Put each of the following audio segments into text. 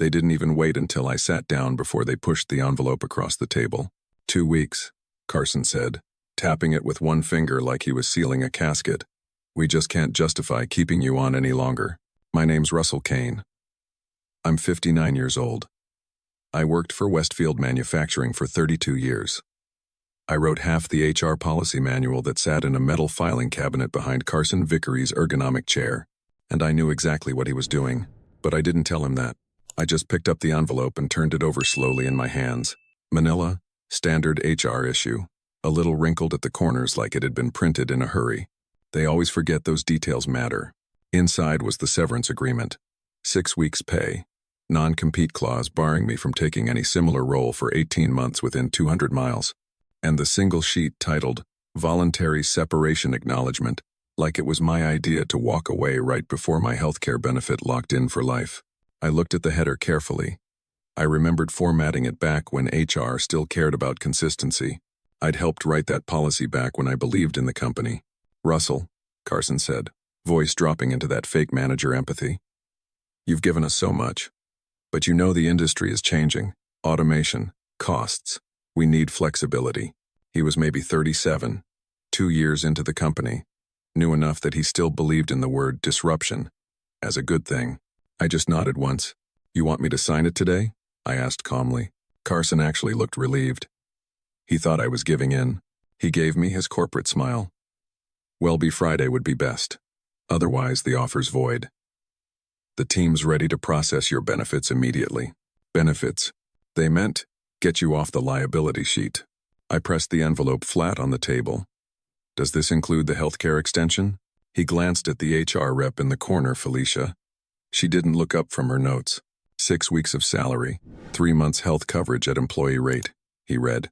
They didn't even wait until I sat down before they pushed the envelope across the table. 2 weeks, Carson said, tapping it with one finger like he was sealing a casket. We just can't justify keeping you on any longer. My name's Russell Kane. I'm 59 years old. I worked for Westfield Manufacturing for 32 years. I wrote half the HR policy manual that sat in a metal filing cabinet behind Carson Vickery's ergonomic chair, and I knew exactly what he was doing, but I didn't tell him that. I just picked up the envelope and turned it over slowly in my hands. Manila, standard HR issue, a little wrinkled at the corners like it had been printed in a hurry. They always forget those details matter. Inside was the severance agreement. 6 weeks' pay. Non-compete clause barring me from taking any similar role for 18 months within 200 miles. And the single sheet titled, Voluntary Separation Acknowledgement, like it was my idea to walk away right before my healthcare benefit locked in for life. I looked at the header carefully. I remembered formatting it back when HR still cared about consistency. I'd helped write that policy back when I believed in the company. Russell, Carson said, voice dropping into that fake manager empathy. You've given us so much. But you know the industry is changing. Automation, costs. We need flexibility. He was maybe 37, 2 years into the company, knew enough that he still believed in the word disruption as a good thing. I just nodded once. You want me to sign it today? I asked calmly. Carson actually looked relieved. He thought I was giving in. He gave me his corporate smile. Welby Friday would be best. Otherwise, the offer's void. The team's ready to process your benefits immediately. Benefits. They meant get you off the liability sheet. I pressed the envelope flat on the table. Does this include the healthcare extension? He glanced at the HR rep in the corner, Felicia. She didn't look up from her notes. 6 weeks of salary, 3 months health coverage at employee rate, he read.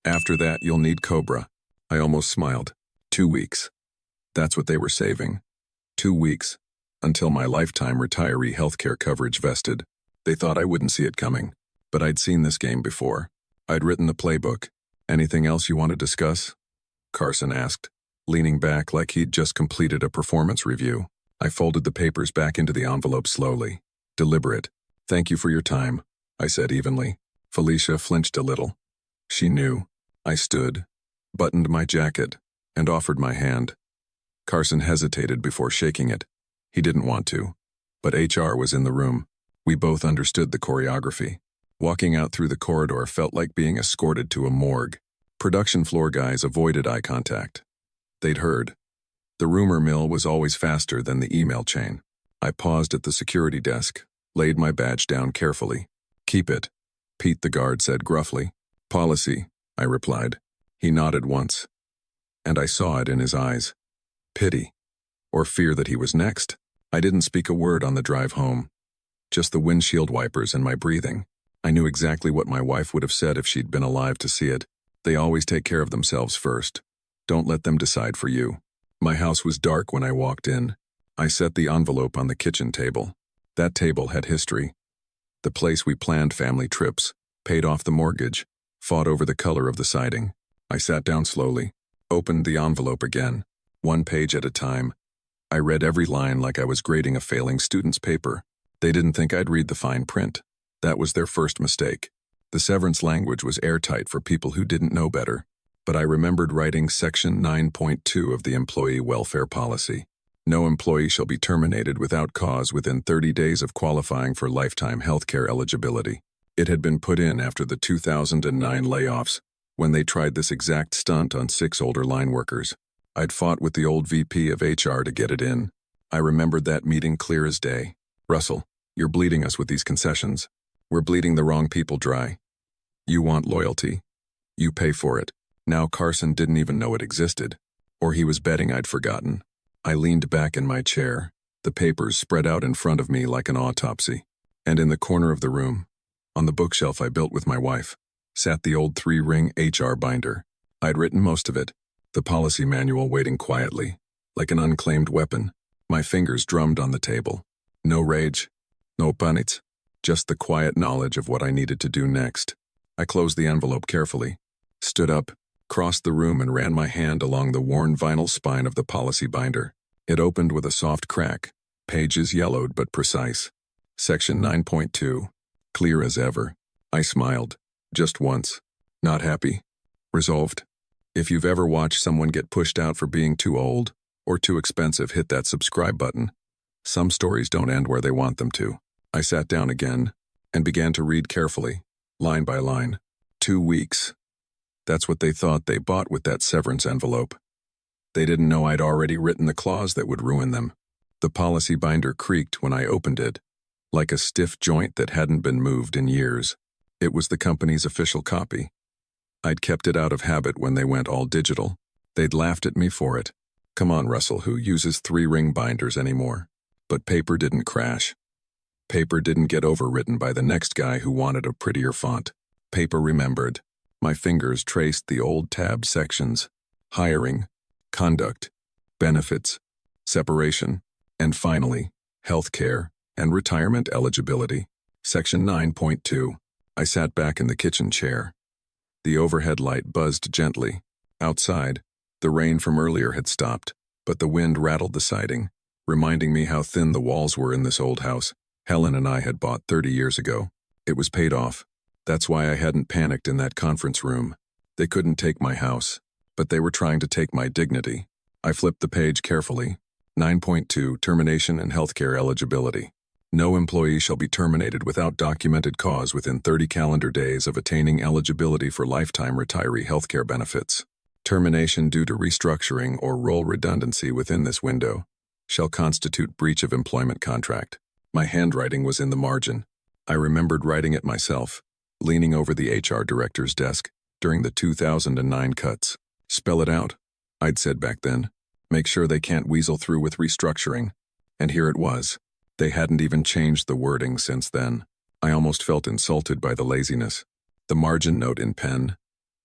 After that, you'll need COBRA. I almost smiled. 2 weeks. That's what they were saving. 2 weeks. Until my lifetime retiree healthcare coverage vested. They thought I wouldn't see it coming. But I'd seen this game before. I'd written the playbook. Anything else you want to discuss? Carson asked, leaning back like he'd just completed a performance review. I folded the papers back into the envelope slowly. Deliberate. Thank you for your time, I said evenly. Felicia flinched a little. She knew. I stood, buttoned my jacket, and offered my hand. Carson hesitated before shaking it. He didn't want to. But HR was in the room. We both understood the choreography. Walking out through the corridor felt like being escorted to a morgue. Production floor guys avoided eye contact. They'd heard. The rumor mill was always faster than the email chain. I paused at the security desk, laid my badge down carefully. Keep it, Pete the guard said gruffly. Policy, I replied. He nodded once. And I saw it in his eyes. Pity. Or fear that he was next. I didn't speak a word on the drive home. Just the windshield wipers and my breathing. I knew exactly what my wife would have said if she'd been alive to see it. They always take care of themselves first. Don't let them decide for you. My house was dark when I walked in. I set the envelope on the kitchen table. That table had history. The place we planned family trips, paid off the mortgage, fought over the color of the siding. I sat down slowly, opened the envelope again, 1 page at a time. I read every line like I was grading a failing student's paper. They didn't think I'd read the fine print. That was their first mistake. The severance language was airtight for people who didn't know better. But I remembered writing Section 9.2 of the Employee Welfare Policy. No employee shall be terminated without cause within 30 days of qualifying for lifetime healthcare eligibility. It had been put in after the 2009 layoffs, when they tried this exact stunt on 6 older line workers. I'd fought with the old VP of HR to get it in. I remembered that meeting clear as day. Russell, you're bleeding us with these concessions. We're bleeding the wrong people dry. You want loyalty. You pay for it. Now Carson didn't even know it existed. Or he was betting I'd forgotten. I leaned back in my chair, the papers spread out in front of me like an autopsy. And in the corner of the room, on the bookshelf I built with my wife, sat the old 3-ring HR binder. I'd written most of it, the policy manual waiting quietly, like an unclaimed weapon. My fingers drummed on the table. No rage, no panic, just the quiet knowledge of what I needed to do next. I closed the envelope carefully, stood up, crossed the room and ran my hand along the worn vinyl spine of the policy binder. It opened with a soft crack, pages yellowed but precise. Section 9.2. Clear as ever. I smiled. Just once. Not happy. Resolved. If you've ever watched someone get pushed out for being too old or too expensive, hit that subscribe button. Some stories don't end where they want them to. I sat down again and began to read carefully, line by line. 2 weeks. That's what they thought they bought with that severance envelope. They didn't know I'd already written the clause that would ruin them. The policy binder creaked when I opened it, like a stiff joint that hadn't been moved in years. It was the company's official copy. I'd kept it out of habit when they went all digital. They'd laughed at me for it. Come on, Russell, who uses 3-ring binders anymore? But paper didn't crash. Paper didn't get overwritten by the next guy who wanted a prettier font. Paper remembered. My fingers traced the old tab sections: hiring, conduct, benefits, separation, and finally, health care and retirement eligibility. Section 9.2. I sat back in the kitchen chair. The overhead light buzzed gently. Outside, the rain from earlier had stopped, but the wind rattled the siding, reminding me how thin the walls were in this old house Helen and I had bought 30 years ago. It was paid off. That's why I hadn't panicked in that conference room. They couldn't take my house, but they were trying to take my dignity. I flipped the page carefully. 9.2. Termination and healthcare eligibility. No employee shall be terminated without documented cause within 30 calendar days of attaining eligibility for lifetime retiree healthcare benefits. Termination due to restructuring or role redundancy within this window shall constitute breach of employment contract. My handwriting was in the margin. I remembered writing it myself, leaning over the HR director's desk during the 2009 cuts. Spell it out, I'd said back then. Make sure they can't weasel through with restructuring. And here it was. They hadn't even changed the wording since then. I almost felt insulted by the laziness. The margin note in pen.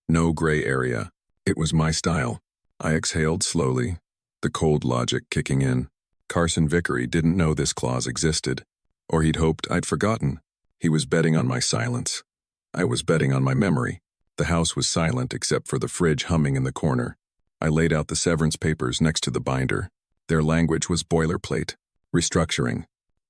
No gray area. It was my style. I exhaled slowly, the cold logic kicking in. Carson Vickery didn't know this clause existed, or he'd hoped I'd forgotten. He was betting on my silence. I was betting on my memory. The house was silent except for the fridge humming in the corner. I laid out the severance papers next to the binder. Their language was boilerplate. Restructuring.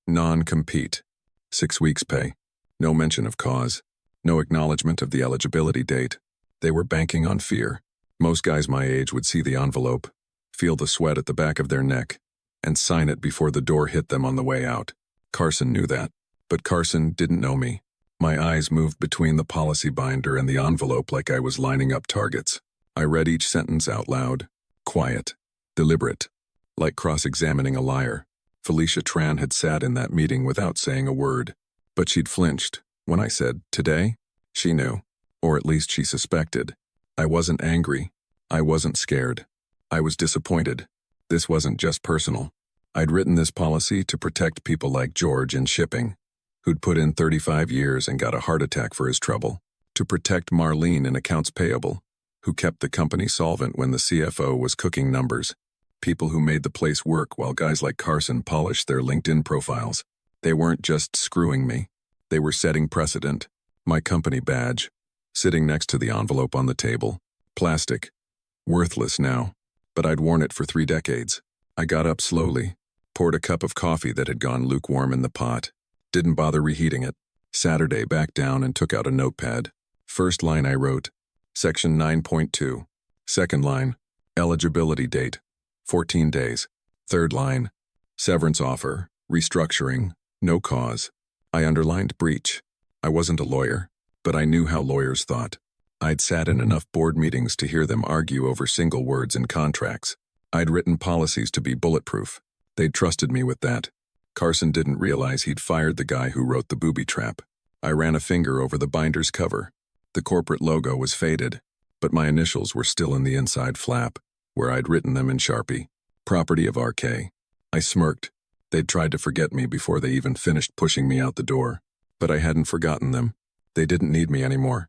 Non-compete. 6 weeks' pay. No mention of cause. No acknowledgement of the eligibility date. They were banking on fear. Most guys my age would see the envelope, feel the sweat at the back of their neck, and sign it before the door hit them on the way out. Carson knew that. But Carson didn't know me. My eyes moved between the policy binder and the envelope like I was lining up targets. I read each sentence out loud. Quiet. Deliberate. Like cross-examining a liar. Felicia Tran had sat in that meeting without saying a word. But she'd flinched. When I said, "Today?" She knew. Or at least she suspected. I wasn't angry. I wasn't scared. I was disappointed. This wasn't just personal. I'd written this policy to protect people like George in shipping, who'd put in 35 years and got a heart attack for his trouble. To protect Marlene in accounts payable, who kept the company solvent when the CFO was cooking numbers. People who made the place work while guys like Carson polished their LinkedIn profiles. They weren't just screwing me. They were setting precedent. My company badge, sitting next to the envelope on the table. Plastic. Worthless now. But I'd worn it for 3 decades. I got up slowly, poured a cup of coffee that had gone lukewarm in the pot. Didn't bother reheating it. Saturday, back down and took out a notepad. First line I wrote, Section 9.2. Second line, eligibility date, 14 days. Third line, severance offer, restructuring, no cause. I underlined breach. I wasn't a lawyer, but I knew how lawyers thought. I'd sat in enough board meetings to hear them argue over single words in contracts. I'd written policies to be bulletproof. They'd trusted me with that. Carson didn't realize he'd fired the guy who wrote the booby trap. I ran a finger over the binder's cover. The corporate logo was faded, but my initials were still in the inside flap, where I'd written them in Sharpie. Property of RK. I smirked. They'd tried to forget me before they even finished pushing me out the door. But I hadn't forgotten them. They didn't need me anymore.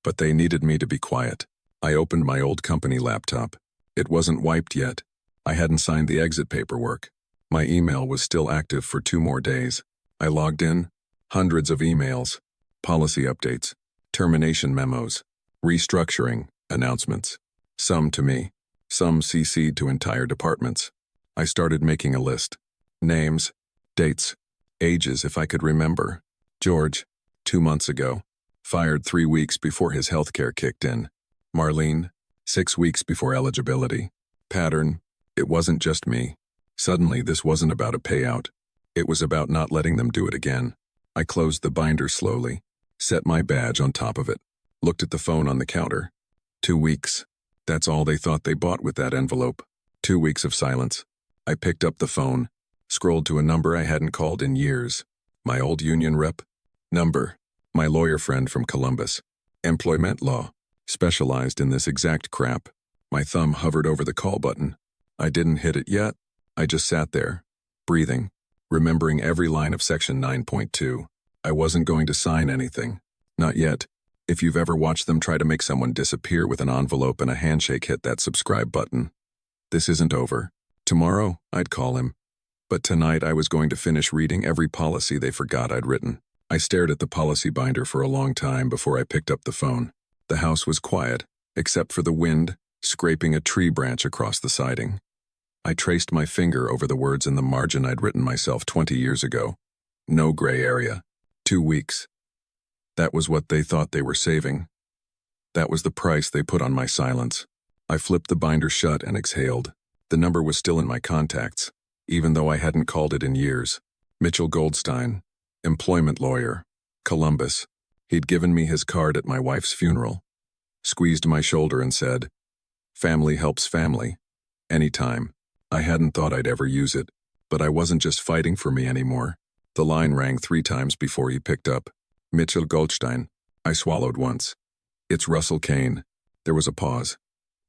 But they needed me to be quiet. I opened my old company laptop. It wasn't wiped yet. I hadn't signed the exit paperwork. My email was still active for 2 more days. I logged in. Hundreds of emails. Policy updates. Termination memos. Restructuring announcements. Some to me. Some CC'd to entire departments. I started making a list. Names. Dates. Ages if I could remember. George, 2 months ago. Fired 3 weeks before his health care kicked in. Marlene, 6 weeks before eligibility. Pattern, it wasn't just me. Suddenly, this wasn't about a payout. It was about not letting them do it again. I closed the binder slowly, set my badge on top of it, looked at the phone on the counter. 2 weeks. That's all they thought they bought with that envelope. 2 weeks of silence. I picked up the phone, scrolled to a number I hadn't called in years. My old union rep. Number. My lawyer friend from Columbus. Employment law. Specialized in this exact crap. My thumb hovered over the call button. I didn't hit it yet. I just sat there, breathing, remembering every line of Section 9.2. I wasn't going to sign anything. Not yet. If you've ever watched them try to make someone disappear with an envelope and a handshake, hit that subscribe button. This isn't over. Tomorrow, I'd call him. But tonight I was going to finish reading every policy they forgot I'd written. I stared at the policy binder for a long time before I picked up the phone. The house was quiet, except for the wind scraping a tree branch across the siding. I traced my finger over the words in the margin I'd written myself 20 years ago. No gray area. 2 weeks. That was what they thought they were saving. That was the price they put on my silence. I flipped the binder shut and exhaled. The number was still in my contacts, even though I hadn't called it in years. Mitchell Goldstein, employment lawyer, Columbus. He'd given me his card at my wife's funeral. Squeezed my shoulder and said, "Family helps family. Anytime." I hadn't thought I'd ever use it, but I wasn't just fighting for me anymore. The line rang 3 times before he picked up. Mitchell Goldstein. I swallowed once. "It's Russell Kane." There was a pause.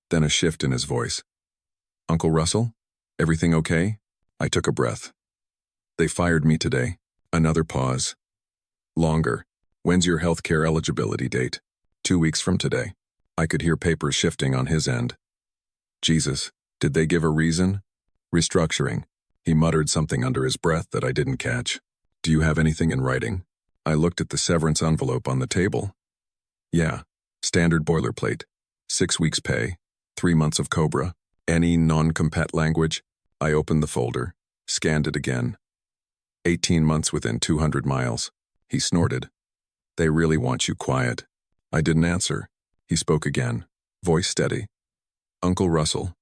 Then a shift in his voice. "Uncle Russell? Everything okay?" I took a breath. "They fired me today." Another pause. Longer. "When's your health care eligibility date?" 2 weeks from today. I could hear papers shifting on his end. Jesus, did they give a reason? Restructuring. He muttered something under his breath that I didn't catch. "Do you have anything in writing?" I looked at the severance envelope on the table. Yeah, standard boilerplate. 6 weeks pay, 3 months of COBRA. Any non-compat language? I opened the folder, scanned it again. 18 months within 200 miles. He snorted. "They really want you quiet." I didn't answer. He spoke again, voice steady. "Uncle Russell,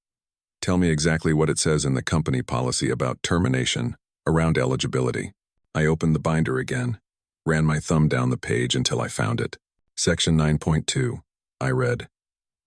tell me exactly what it says in the company policy about termination around eligibility." I opened the binder again, ran my thumb down the page until I found it. Section 9.2. I read,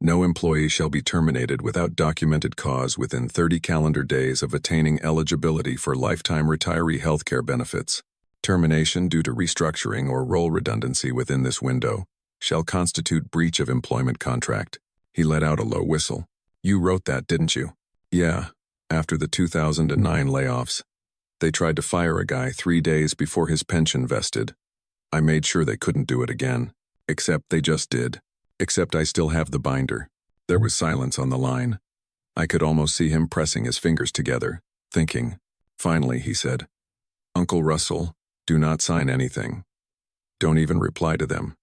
"No employee shall be terminated without documented cause within 30 calendar days of attaining eligibility for lifetime retiree health care benefits. Termination due to restructuring or role redundancy within this window shall constitute breach of employment contract." He let out a low whistle. "You wrote that, didn't you?" "Yeah, after the 2009 layoffs. They tried to fire a guy 3 days before his pension vested. I made sure they couldn't do it again. Except they just did. Except I still have the binder." There was silence on the line. I could almost see him pressing his fingers together, thinking. Finally, he said, "Uncle Russell, do not sign anything. Don't even reply to them.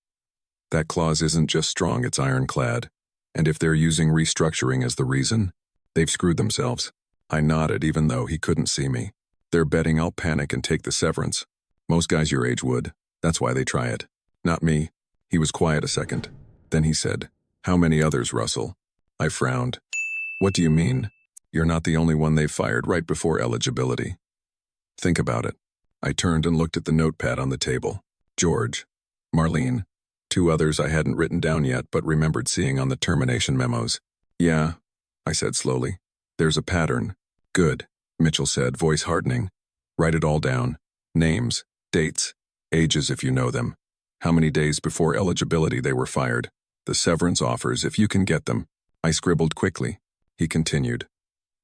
That clause isn't just strong, it's ironclad. And if they're using restructuring as the reason, they've screwed themselves." I nodded even though he couldn't see me. "They're betting I'll panic and take the severance. Most guys your age would. That's why they try it. Not me." He was quiet a second. Then he said, "How many others, Russell?" I frowned. "What do you mean? You're not the only one they've fired right before eligibility. Think about it." I turned and looked at the notepad on the table. George, Marlene, 2 others I hadn't written down yet but remembered seeing on the termination memos. "Yeah," I said slowly. "There's a pattern." "Good," Mitchell said, voice hardening. "Write it all down. Names, dates, ages if you know them. How many days before eligibility they were fired. The severance offers if you can get them." I scribbled quickly. He continued.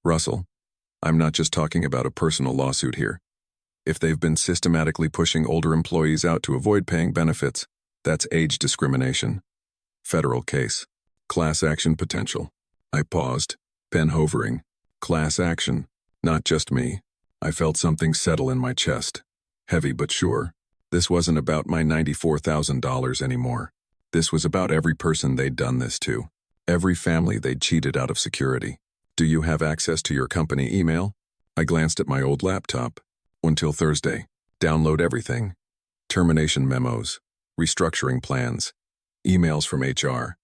"Russell, I'm not just talking about a personal lawsuit here. If they've been systematically pushing older employees out to avoid paying benefits, that's age discrimination. Federal case. Class action potential." I paused, pen hovering. Class action. Not just me. I felt something settle in my chest. Heavy but sure. This wasn't about my $94,000 anymore. This was about every person they'd done this to. Every family they'd cheated out of security. "Do you have access to your company email?" I glanced at my old laptop. "Until Thursday." Download everything. Termination memos, restructuring plans, emails from HR,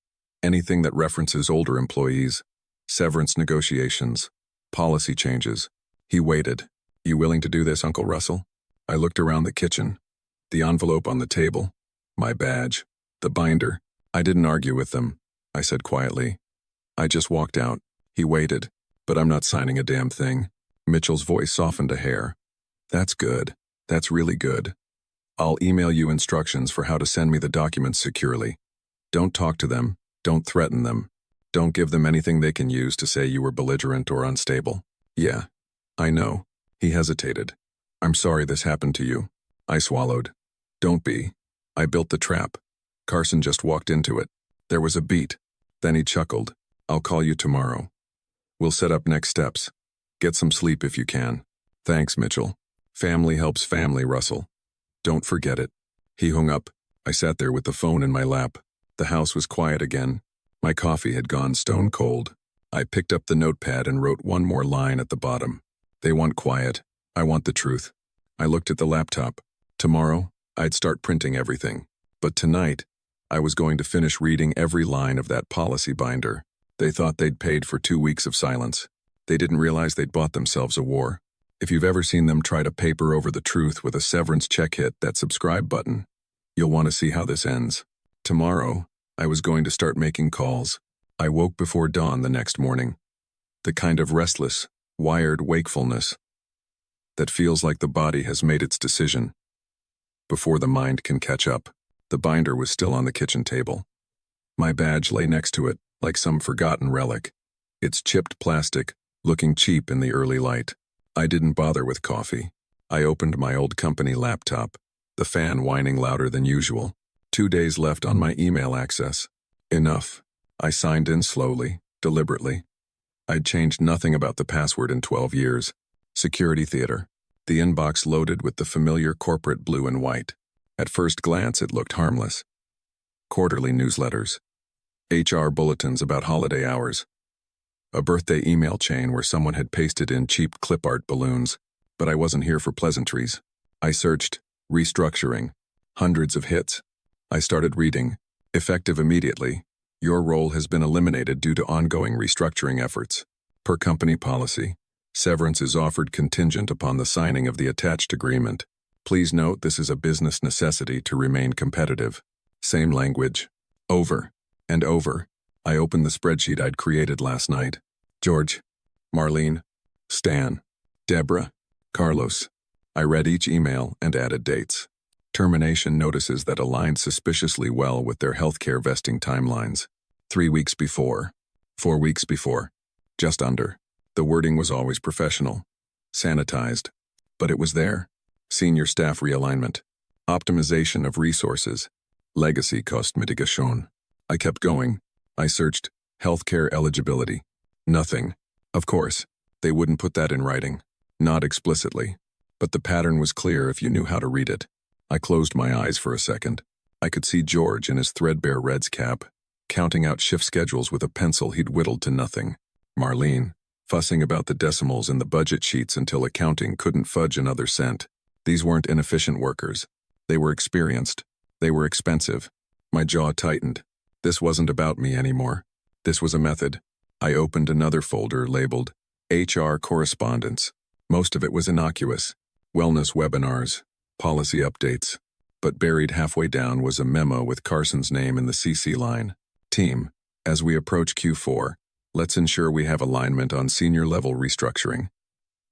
anything that references older employees, severance negotiations, policy changes. He waited. You willing to do this, Uncle Russell? I looked around the kitchen, the envelope on the table, my badge, the binder. I didn't argue with them, I said quietly. I just walked out. He waited. But I'm not signing a damn thing. Mitchell's voice softened a hair. That's good. That's really good. I'll email you instructions for how to send me the documents securely. Don't talk to them. Don't threaten them. Don't give them anything they can use to say you were belligerent or unstable. Yeah, I know. He hesitated. I'm sorry this happened to you. I swallowed. Don't be. I built the trap. Carson just walked into it. There was a beat. Then he chuckled. I'll call you tomorrow. We'll set up next steps. Get some sleep if you can. Thanks, Mitchell. Family helps family, Russell. Don't forget it. He hung up. I sat there with the phone in my lap. The house was quiet again. My coffee had gone stone cold. I picked up the notepad and wrote one more line at the bottom. They want quiet. I want the truth. I looked at the laptop. Tomorrow, I'd start printing everything. But tonight, I was going to finish reading every line of that policy binder. They thought they'd paid for 2 weeks of silence. They didn't realize they'd bought themselves a war. If you've ever seen them try to paper over the truth with a severance check, hit that subscribe button. You'll want to see how this ends. Tomorrow, I was going to start making calls. I woke before dawn the next morning. The kind of restless, wired wakefulness that feels like the body has made its decision before the mind can catch up. The binder was still on the kitchen table. My badge lay next to it, like some forgotten relic. Its chipped plastic, looking cheap in the early light. I didn't bother with coffee. I opened my old company laptop, the fan whining louder than usual. 2 days left on my email access. Enough. I signed in slowly, deliberately. I'd changed nothing about the password in 12 years. Security theater. The inbox loaded with the familiar corporate blue and white. At first glance, it looked harmless. Quarterly newsletters. HR bulletins about holiday hours. A birthday email chain where someone had pasted in cheap clip art balloons. But I wasn't here for pleasantries. I searched, restructuring. Hundreds of hits. I started reading. Effective immediately. Your role has been eliminated due to ongoing restructuring efforts. Per company policy. Severance is offered contingent upon the signing of the attached agreement. Please note this is a business necessity to remain competitive. Same language. Over and over. I opened the spreadsheet I'd created last night. George, Marlene, Stan, Deborah, Carlos. I read each email and added dates. Termination notices that aligned suspiciously well with their healthcare vesting timelines. 3 weeks before. 4 weeks before. Just under. The wording was always professional. Sanitized. But it was there. Senior staff realignment. Optimization of resources. Legacy cost mitigation. I kept going. I searched healthcare eligibility. Nothing. Of course, they wouldn't put that in writing. Not explicitly. But the pattern was clear if you knew how to read it. I closed my eyes for a second. I could see George in his threadbare Reds cap, counting out shift schedules with a pencil he'd whittled to nothing. Marlene, fussing about the decimals in the budget sheets until accounting couldn't fudge another cent. These weren't inefficient workers. They were experienced. They were expensive. My jaw tightened. This wasn't about me anymore. This was a method. I opened another folder labeled HR Correspondence. Most of it was innocuous. Wellness webinars, policy updates. But buried halfway down was a memo with Carson's name in the CC line. Team, as we approach Q4, let's ensure we have alignment on senior-level restructuring.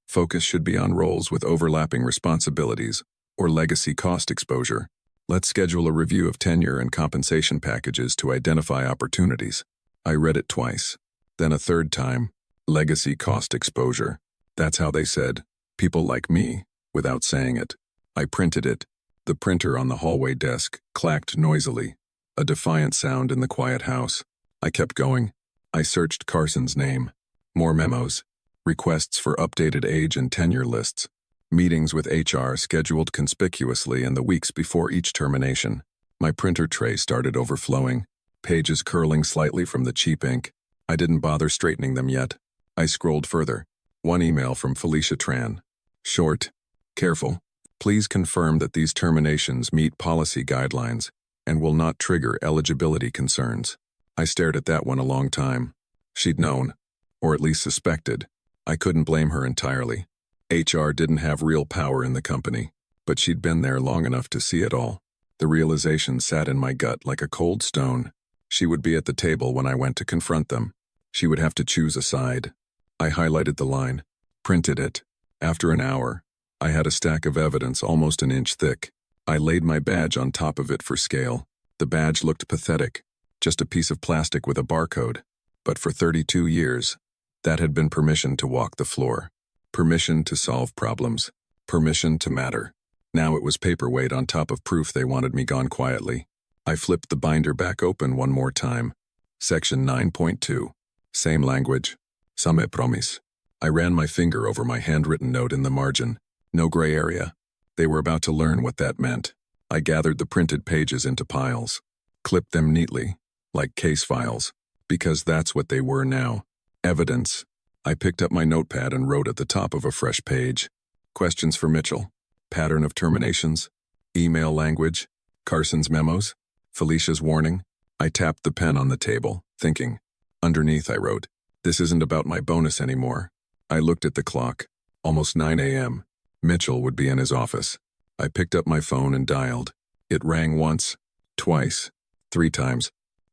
Focus should be on roles with overlapping responsibilities or legacy cost exposure. Let's schedule a review of tenure and compensation packages to identify opportunities. I read it twice. Then a third time. Legacy cost exposure. That's how they said. People like me, without saying it. I printed it. The printer on the hallway desk clacked noisily. A defiant sound in the quiet house. I kept going. I searched Carson's name. More memos. Requests for updated age and tenure lists. Meetings with HR scheduled conspicuously in the weeks before each termination. My printer tray started overflowing, pages curling slightly from the cheap ink. I didn't bother straightening them yet. I scrolled further. One email from Felicia Tran. Short, careful, Please confirm that these terminations meet policy guidelines and will not trigger eligibility concerns. I stared at that one a long time. She'd known, or at least suspected. I couldn't blame her entirely. HR didn't have real power in the company, but she'd been there long enough to see it all. The realization sat in my gut like a cold stone. She would be at the table when I went to confront them. She would have to choose a side. I highlighted the line, printed it. After an hour, I had a stack of evidence almost an inch thick. I laid my badge on top of it for scale. The badge looked pathetic, just a piece of plastic with a barcode. But for 32 years, that had been permission to walk the floor. Permission to solve problems. Permission to matter. Now it was paperweight on top of proof they wanted me gone quietly. I flipped the binder back open one more time. Section 9.2. Same language. Same promise. I ran my finger over my handwritten note in the margin. No gray area. They were about to learn what that meant. I gathered the printed pages into piles. Clipped them neatly, like case files, because that's what they were now. Evidence. I picked up my notepad and wrote at the top of a fresh page. Questions for Mitchell. Pattern of terminations. Email language. Carson's memos. Felicia's warning. I tapped the pen on the table, thinking. Underneath I wrote, "This isn't about my bonus anymore." I looked at the clock. Almost 9 a.m. Mitchell would be in his office. I picked up my phone and dialed. It rang once, twice, 3 times.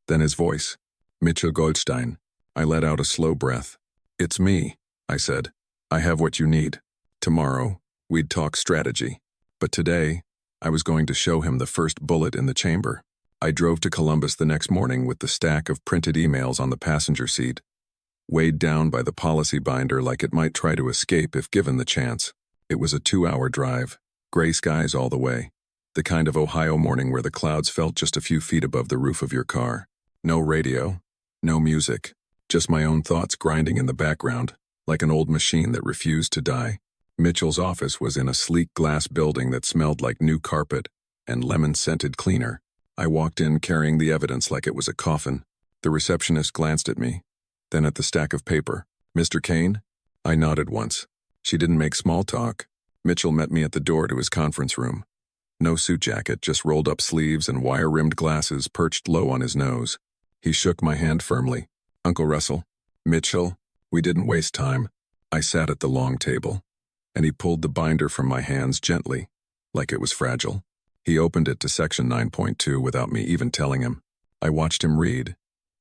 Then his voice. Mitchell Goldstein. I let out a slow breath. "It's me," I said. "I have what you need. Tomorrow, we'd talk strategy. But today, I was going to show him the first bullet in the chamber." I drove to Columbus the next morning with the stack of printed emails on the passenger seat, weighed down by the policy binder like it might try to escape if given the chance. It was a 2-hour drive, gray skies all the way, the kind of Ohio morning where the clouds felt just a few feet above the roof of your car. No radio, no music, just my own thoughts grinding in the background, like an old machine that refused to die. Mitchell's office was in a sleek glass building that smelled like new carpet and lemon-scented cleaner. I walked in carrying the evidence like it was a coffin. The receptionist glanced at me, then at the stack of paper. "Mr. Kane?" I nodded once. She didn't make small talk. Mitchell met me at the door to his conference room. No suit jacket, just rolled-up sleeves and wire-rimmed glasses perched low on his nose. He shook my hand firmly. "Uncle Russell." "Mitchell." We didn't waste time. I sat at the long table, and he pulled the binder from my hands gently, like it was fragile. He opened it to section 9.2 without me even telling him. I watched him read,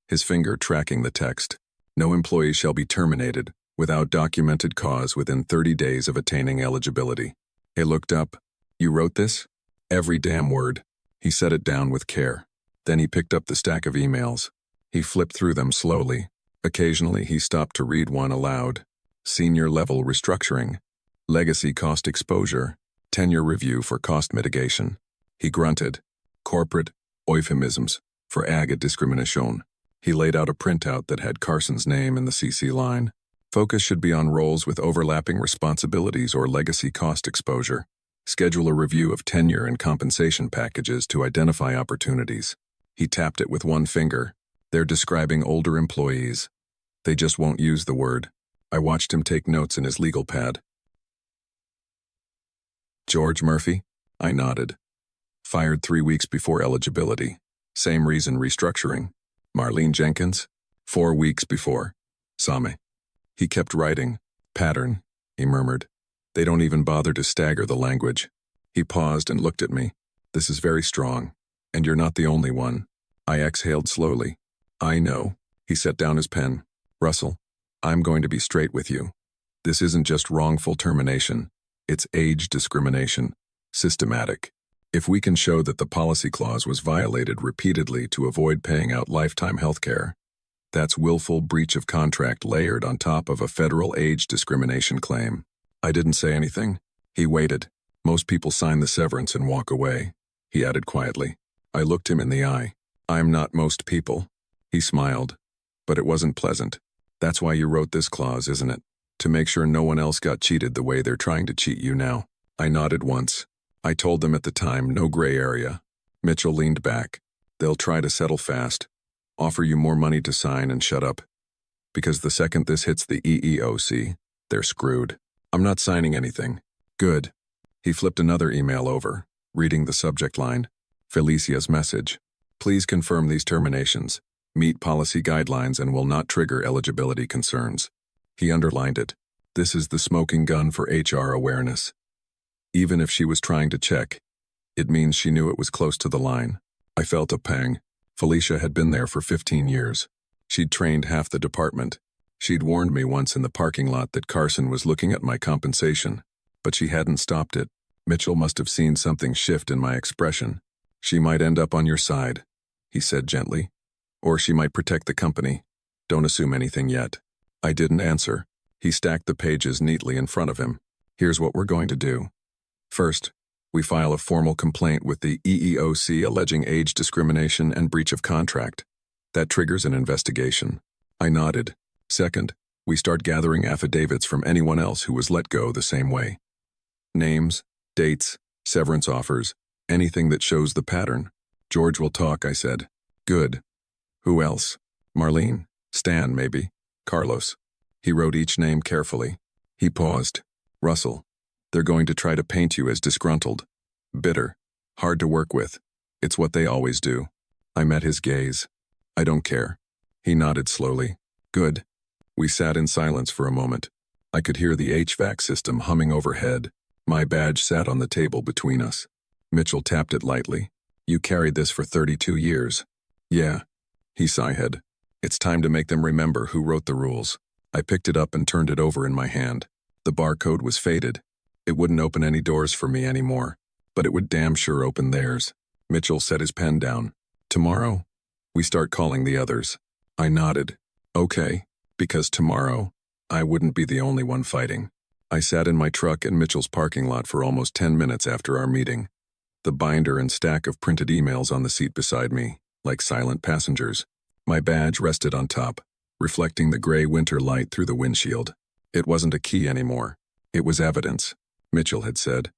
his finger tracking the text. "No employee shall be terminated without documented cause within 30 days of attaining eligibility." He looked up. "You wrote this?" "Every damn word." He set it down with care. Then he picked up the stack of emails. He flipped through them slowly. Occasionally he stopped to read one aloud. Senior level restructuring. Legacy cost exposure. Tenure review for cost mitigation. He grunted. Corporate euphemisms for discrimination. He laid out a printout that had Carson's name in the CC line. Focus should be on roles with overlapping responsibilities or legacy cost exposure. Schedule a review of tenure and compensation packages to identify opportunities. He tapped it with one finger. They're describing older employees. They just won't use the word. I watched him take notes in his legal pad. "George Murphy?" I nodded. "Fired 3 weeks before eligibility. Same reason, restructuring." "Marlene Jenkins?" 4 weeks before. "Same." He kept writing. "Pattern," he murmured. "They don't even bother to stagger the language." He paused and looked at me. "This is very strong, and you're not the only one." I exhaled slowly. "I know." He set down his pen. "Russell, I'm going to be straight with you. This isn't just wrongful termination. It's age discrimination. Systematic. If we can show that the policy clause was violated repeatedly to avoid paying out lifetime health care, that's willful breach of contract layered on top of a federal age discrimination claim." I didn't say anything. He waited. "Most people sign the severance and walk away," he added quietly. I looked him in the eye. "I'm not most people." He smiled. "But it wasn't pleasant. That's why you wrote this clause, isn't it? To make sure no one else got cheated the way they're trying to cheat you now." I nodded once. "I told them at the time, no gray area." Mitchell leaned back. "They'll try to settle fast. Offer you more money to sign and shut up. Because the second this hits the EEOC, they're screwed." "I'm not signing anything." "Good." He flipped another email over, reading the subject line. Felicia's message. Please confirm these terminations. Meet policy guidelines and will not trigger eligibility concerns. He underlined it. This is the smoking gun for HR awareness. Even if she was trying to check, it means she knew it was close to the line. I felt a pang. Felicia had been there for 15 years. She'd trained half the department. She'd warned me once in the parking lot that Carson was looking at my compensation, but she hadn't stopped it. Mitchell must have seen something shift in my expression. She might end up on your side, he said gently. Or she might protect the company. Don't assume anything yet. I didn't answer. He stacked the pages neatly in front of him. Here's what we're going to do. First, we file a formal complaint with the EEOC alleging age discrimination and breach of contract. That triggers an investigation. I nodded. Second, we start gathering affidavits from anyone else who was let go the same way. Names, dates, severance offers, anything that shows the pattern. George will talk, I said. Good. Who else? Marlene, Stan, maybe, Carlos. He wrote each name carefully. He paused. Russell. They're going to try to paint you as disgruntled, bitter, hard to work with. It's what they always do. I met his gaze. I don't care. He nodded slowly. Good. We sat in silence for a moment. I could hear the HVAC system humming overhead. My badge sat on the table between us. Mitchell tapped it lightly. You carried this for 32 years. Yeah. He sighed. It's time to make them remember who wrote the rules. I picked it up and turned it over in my hand. The barcode was faded. It wouldn't open any doors for me anymore, but it would damn sure open theirs. Mitchell set his pen down. Tomorrow, we start calling the others. I nodded. Okay, because tomorrow, I wouldn't be the only one fighting. I sat in my truck in Mitchell's parking lot for almost 10 minutes after our meeting. The binder and stack of printed emails on the seat beside me, like silent passengers. My badge rested on top, reflecting the gray winter light through the windshield. It wasn't a key anymore. It was evidence. Mitchell had said.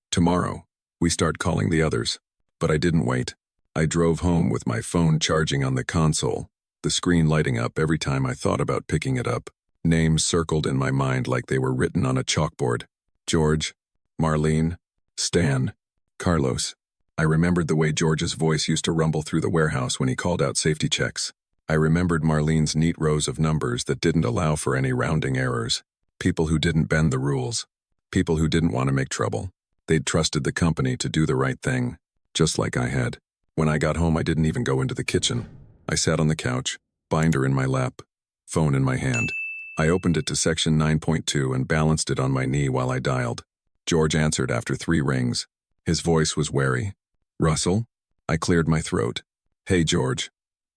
Tomorrow, we start calling the others. But I didn't wait. I drove home with my phone charging on the console, the screen lighting up every time I thought about picking it up. Names circled in my mind like they were written on a chalkboard. George, Marlene, Stan, Carlos. I remembered the way George's voice used to rumble through the warehouse when he called out safety checks. I remembered Marlene's neat rows of numbers that didn't allow for any rounding errors. People who didn't bend the rules. People who didn't want to make trouble. They'd trusted the company to do the right thing, just like I had. When I got home, I didn't even go into the kitchen. I sat on the couch, binder in my lap, phone in my hand. I opened it to section 9.2 and balanced it on my knee while I dialed. George answered after 3 rings. His voice was wary. Russell? I cleared my throat. Hey, George.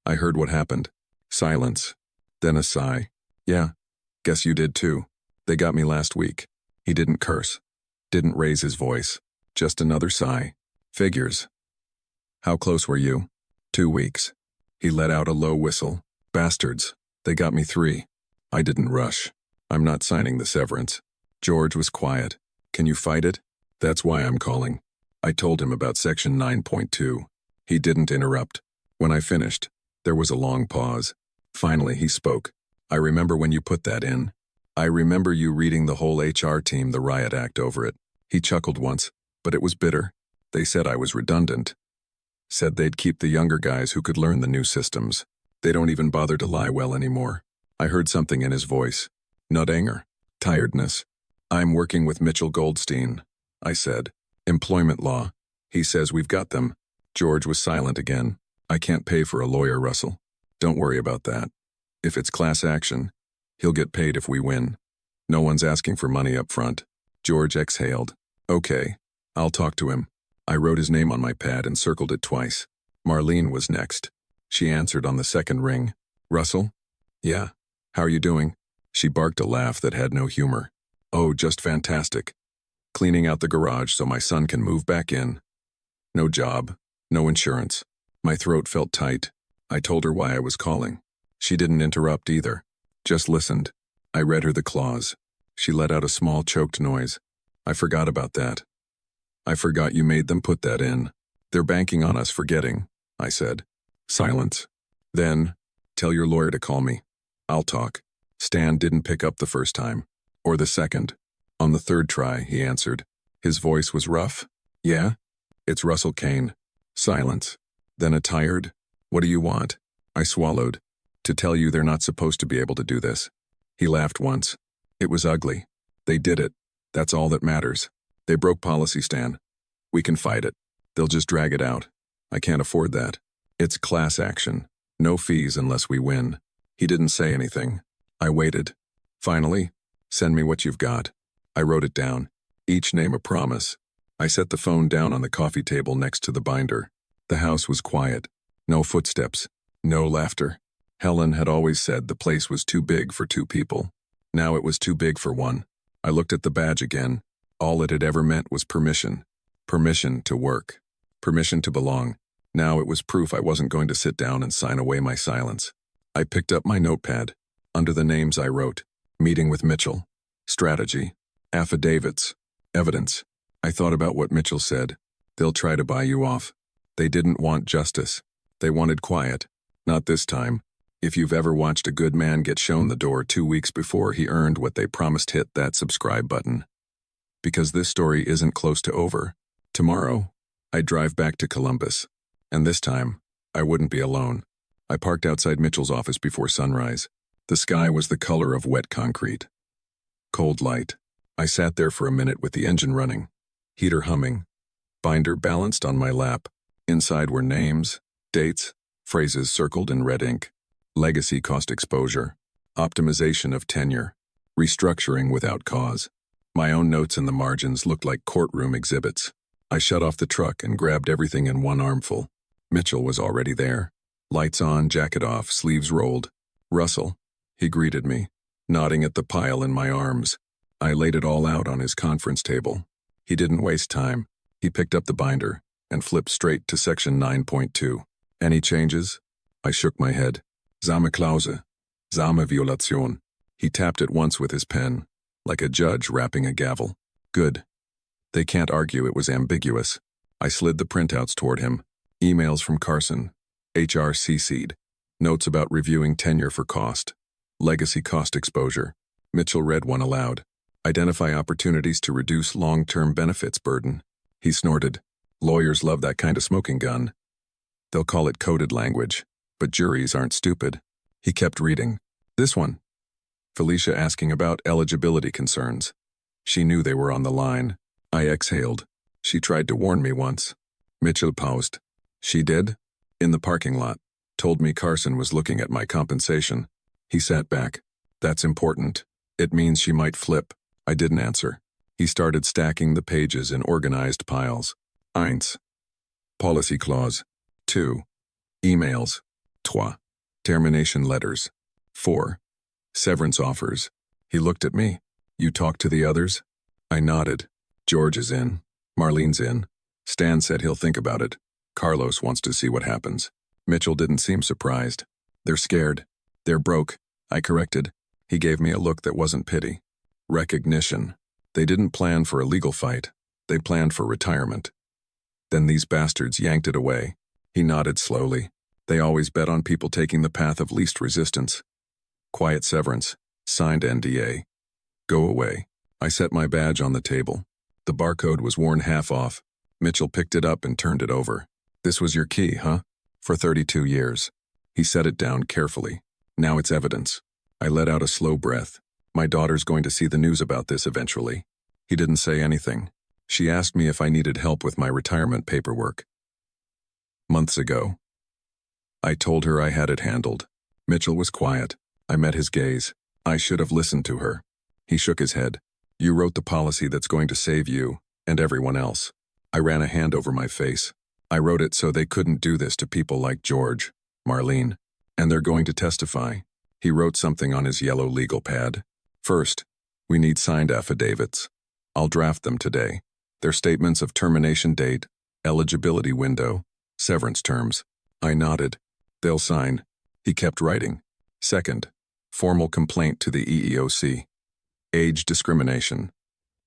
I heard what happened. Silence. Then a sigh. Yeah. Guess you did too. They got me last week. He didn't curse. Didn't raise his voice. Just another sigh. Figures. How close were you? 2 weeks. He let out a low whistle. Bastards. They got me 3. I didn't rush. I'm not signing the severance. George was quiet. Can you fight it? That's why I'm calling. I told him about section 9.2. He didn't interrupt. When I finished, there was a long pause. Finally, he spoke. I remember when you put that in. I remember you reading the whole HR team the riot act over it. He chuckled once, but it was bitter. They said I was redundant. Said they'd keep the younger guys who could learn the new systems. They don't even bother to lie well anymore. I heard something in his voice. Not anger. Tiredness. I'm working with Mitchell Goldstein, I said. Employment law. He says we've got them. George was silent again. I can't pay for a lawyer, Russell. Don't worry about that. If it's class action, he'll get paid if we win. No one's asking for money up front. George exhaled. Okay, I'll talk to him. I wrote his name on my pad and circled it twice. Marlene was next. She answered on the second ring. Russell? Yeah. How are you doing? She barked a laugh that had no humor. Oh, just fantastic. Cleaning out the garage so my son can move back in. No job. No insurance. My throat felt tight. I told her why I was calling. She didn't interrupt either. Just listened. I read her the clause. She let out a small choked noise. I forgot about that. I forgot you made them put that in. They're banking on us forgetting, I said. Silence. Then, tell your lawyer to call me. I'll talk. Stan didn't pick up the first time. Or the second. On the third try, he answered. His voice was rough. Yeah? It's Russell Kane. Silence. Then a tired, "What do you want?" I swallowed. "To tell you they're not supposed to be able to do this." He laughed once. It was ugly. "They did it. That's all that matters. They broke policy, Stan. We can fight it. They'll just drag it out. I can't afford that. It's class action. No fees unless we win." He didn't say anything. I waited. Finally, "Send me what you've got." I wrote it down. Each name a promise. I set the phone down on the coffee table next to the binder. The house was quiet. No footsteps. No laughter. Helen had always said the place was too big for two people. Now it was too big for one. I looked at the badge again. All it had ever meant was permission. Permission to work. Permission to belong. Now it was proof I wasn't going to sit down and sign away my silence. I picked up my notepad. Under the names I wrote, "Meeting with Mitchell." Strategy. Affidavits. Evidence. I thought about what Mitchell said. They'll try to buy you off. They didn't want justice. They wanted quiet. Not this time. If you've ever watched a good man get shown the door 2 weeks before he earned what they promised, hit that subscribe button. Because this story isn't close to over. Tomorrow, I'd drive back to Columbus. And this time, I wouldn't be alone. I parked outside Mitchell's office before sunrise. The sky was the color of wet concrete. Cold light. I sat there for a minute with the engine running. Heater humming. Binder balanced on my lap. Inside were names, dates, phrases circled in red ink. Legacy cost exposure. Optimization of tenure. Restructuring without cause. My own notes in the margins looked like courtroom exhibits. I shut off the truck and grabbed everything in one armful. Mitchell was already there. Lights on, jacket off, sleeves rolled. "Russell," he greeted me, nodding at the pile in my arms. I laid it all out on his conference table. He didn't waste time. He picked up the binder and flipped straight to section 9.2. "Any changes?" I shook my head. "Zame Klause. Zame Violation." He tapped it once with his pen, like a judge rapping a gavel. "Good. They can't argue it was ambiguous." I slid the printouts toward him. Emails from Carson. HR CC'd. Notes about reviewing tenure for cost. Legacy cost exposure. Mitchell read one aloud. "Identify opportunities to reduce long-term benefits burden." He snorted. "Lawyers love that kind of smoking gun. They'll call it coded language, but juries aren't stupid." He kept reading. "This one. Felicia asking about eligibility concerns." She knew they were on the line. I exhaled. "She tried to warn me once." Mitchell paused. "She did?" "In the parking lot. Told me Carson was looking at my compensation." He sat back. "That's important. It means she might flip." I didn't answer. He started stacking the pages in organized piles. 1. Policy clause. 2. Emails. 3. Termination letters. 4. Severance offers. He looked at me. "You talked to the others?" I nodded. "George is in. Marlene's in. Stan said he'll think about it. Carlos wants to see what happens." Mitchell didn't seem surprised. "They're scared. They're broke," I corrected. He gave me a look that wasn't pity. Recognition. They didn't plan for a legal fight. They planned for retirement. Then these bastards yanked it away. He nodded slowly. They always bet on people taking the path of least resistance. Quiet severance. Signed NDA. Go away. I set my badge on the table. The barcode was worn half off. Mitchell picked it up and turned it over. "This was your key, huh? For 32 years. He set it down carefully. "Now it's evidence." I let out a slow breath. My daughter's going to see the news about this eventually. He didn't say anything. She asked me if I needed help with my retirement paperwork. Months ago. I told her I had it handled. Mitchell was quiet. I met his gaze. I should have listened to her. He shook his head. "You wrote the policy that's going to save you, and everyone else." I ran a hand over my face. "I wrote it so they couldn't do this to people like George, Marlene, and they're going to testify." He wrote something on his yellow legal pad. "First, we need signed affidavits. I'll draft them today. They're statements of termination date, eligibility window, severance terms." I nodded. "They'll sign." He kept writing. "Second, formal complaint to the EEOC. Age discrimination.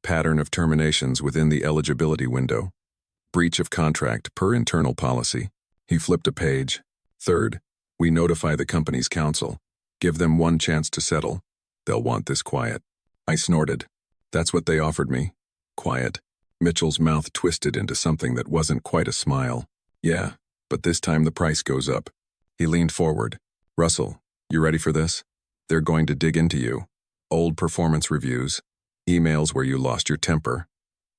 Pattern of terminations within the eligibility window. Breach of contract per internal policy." He flipped a page. "Third, we notify the company's counsel. Give them one chance to settle. They'll want this quiet." I snorted. That's what they offered me. Quiet. Mitchell's mouth twisted into something that wasn't quite a smile. Yeah, but this time the price goes up. He leaned forward. Russell, you ready for this? They're going to dig into you. Old performance reviews, emails where you lost your temper,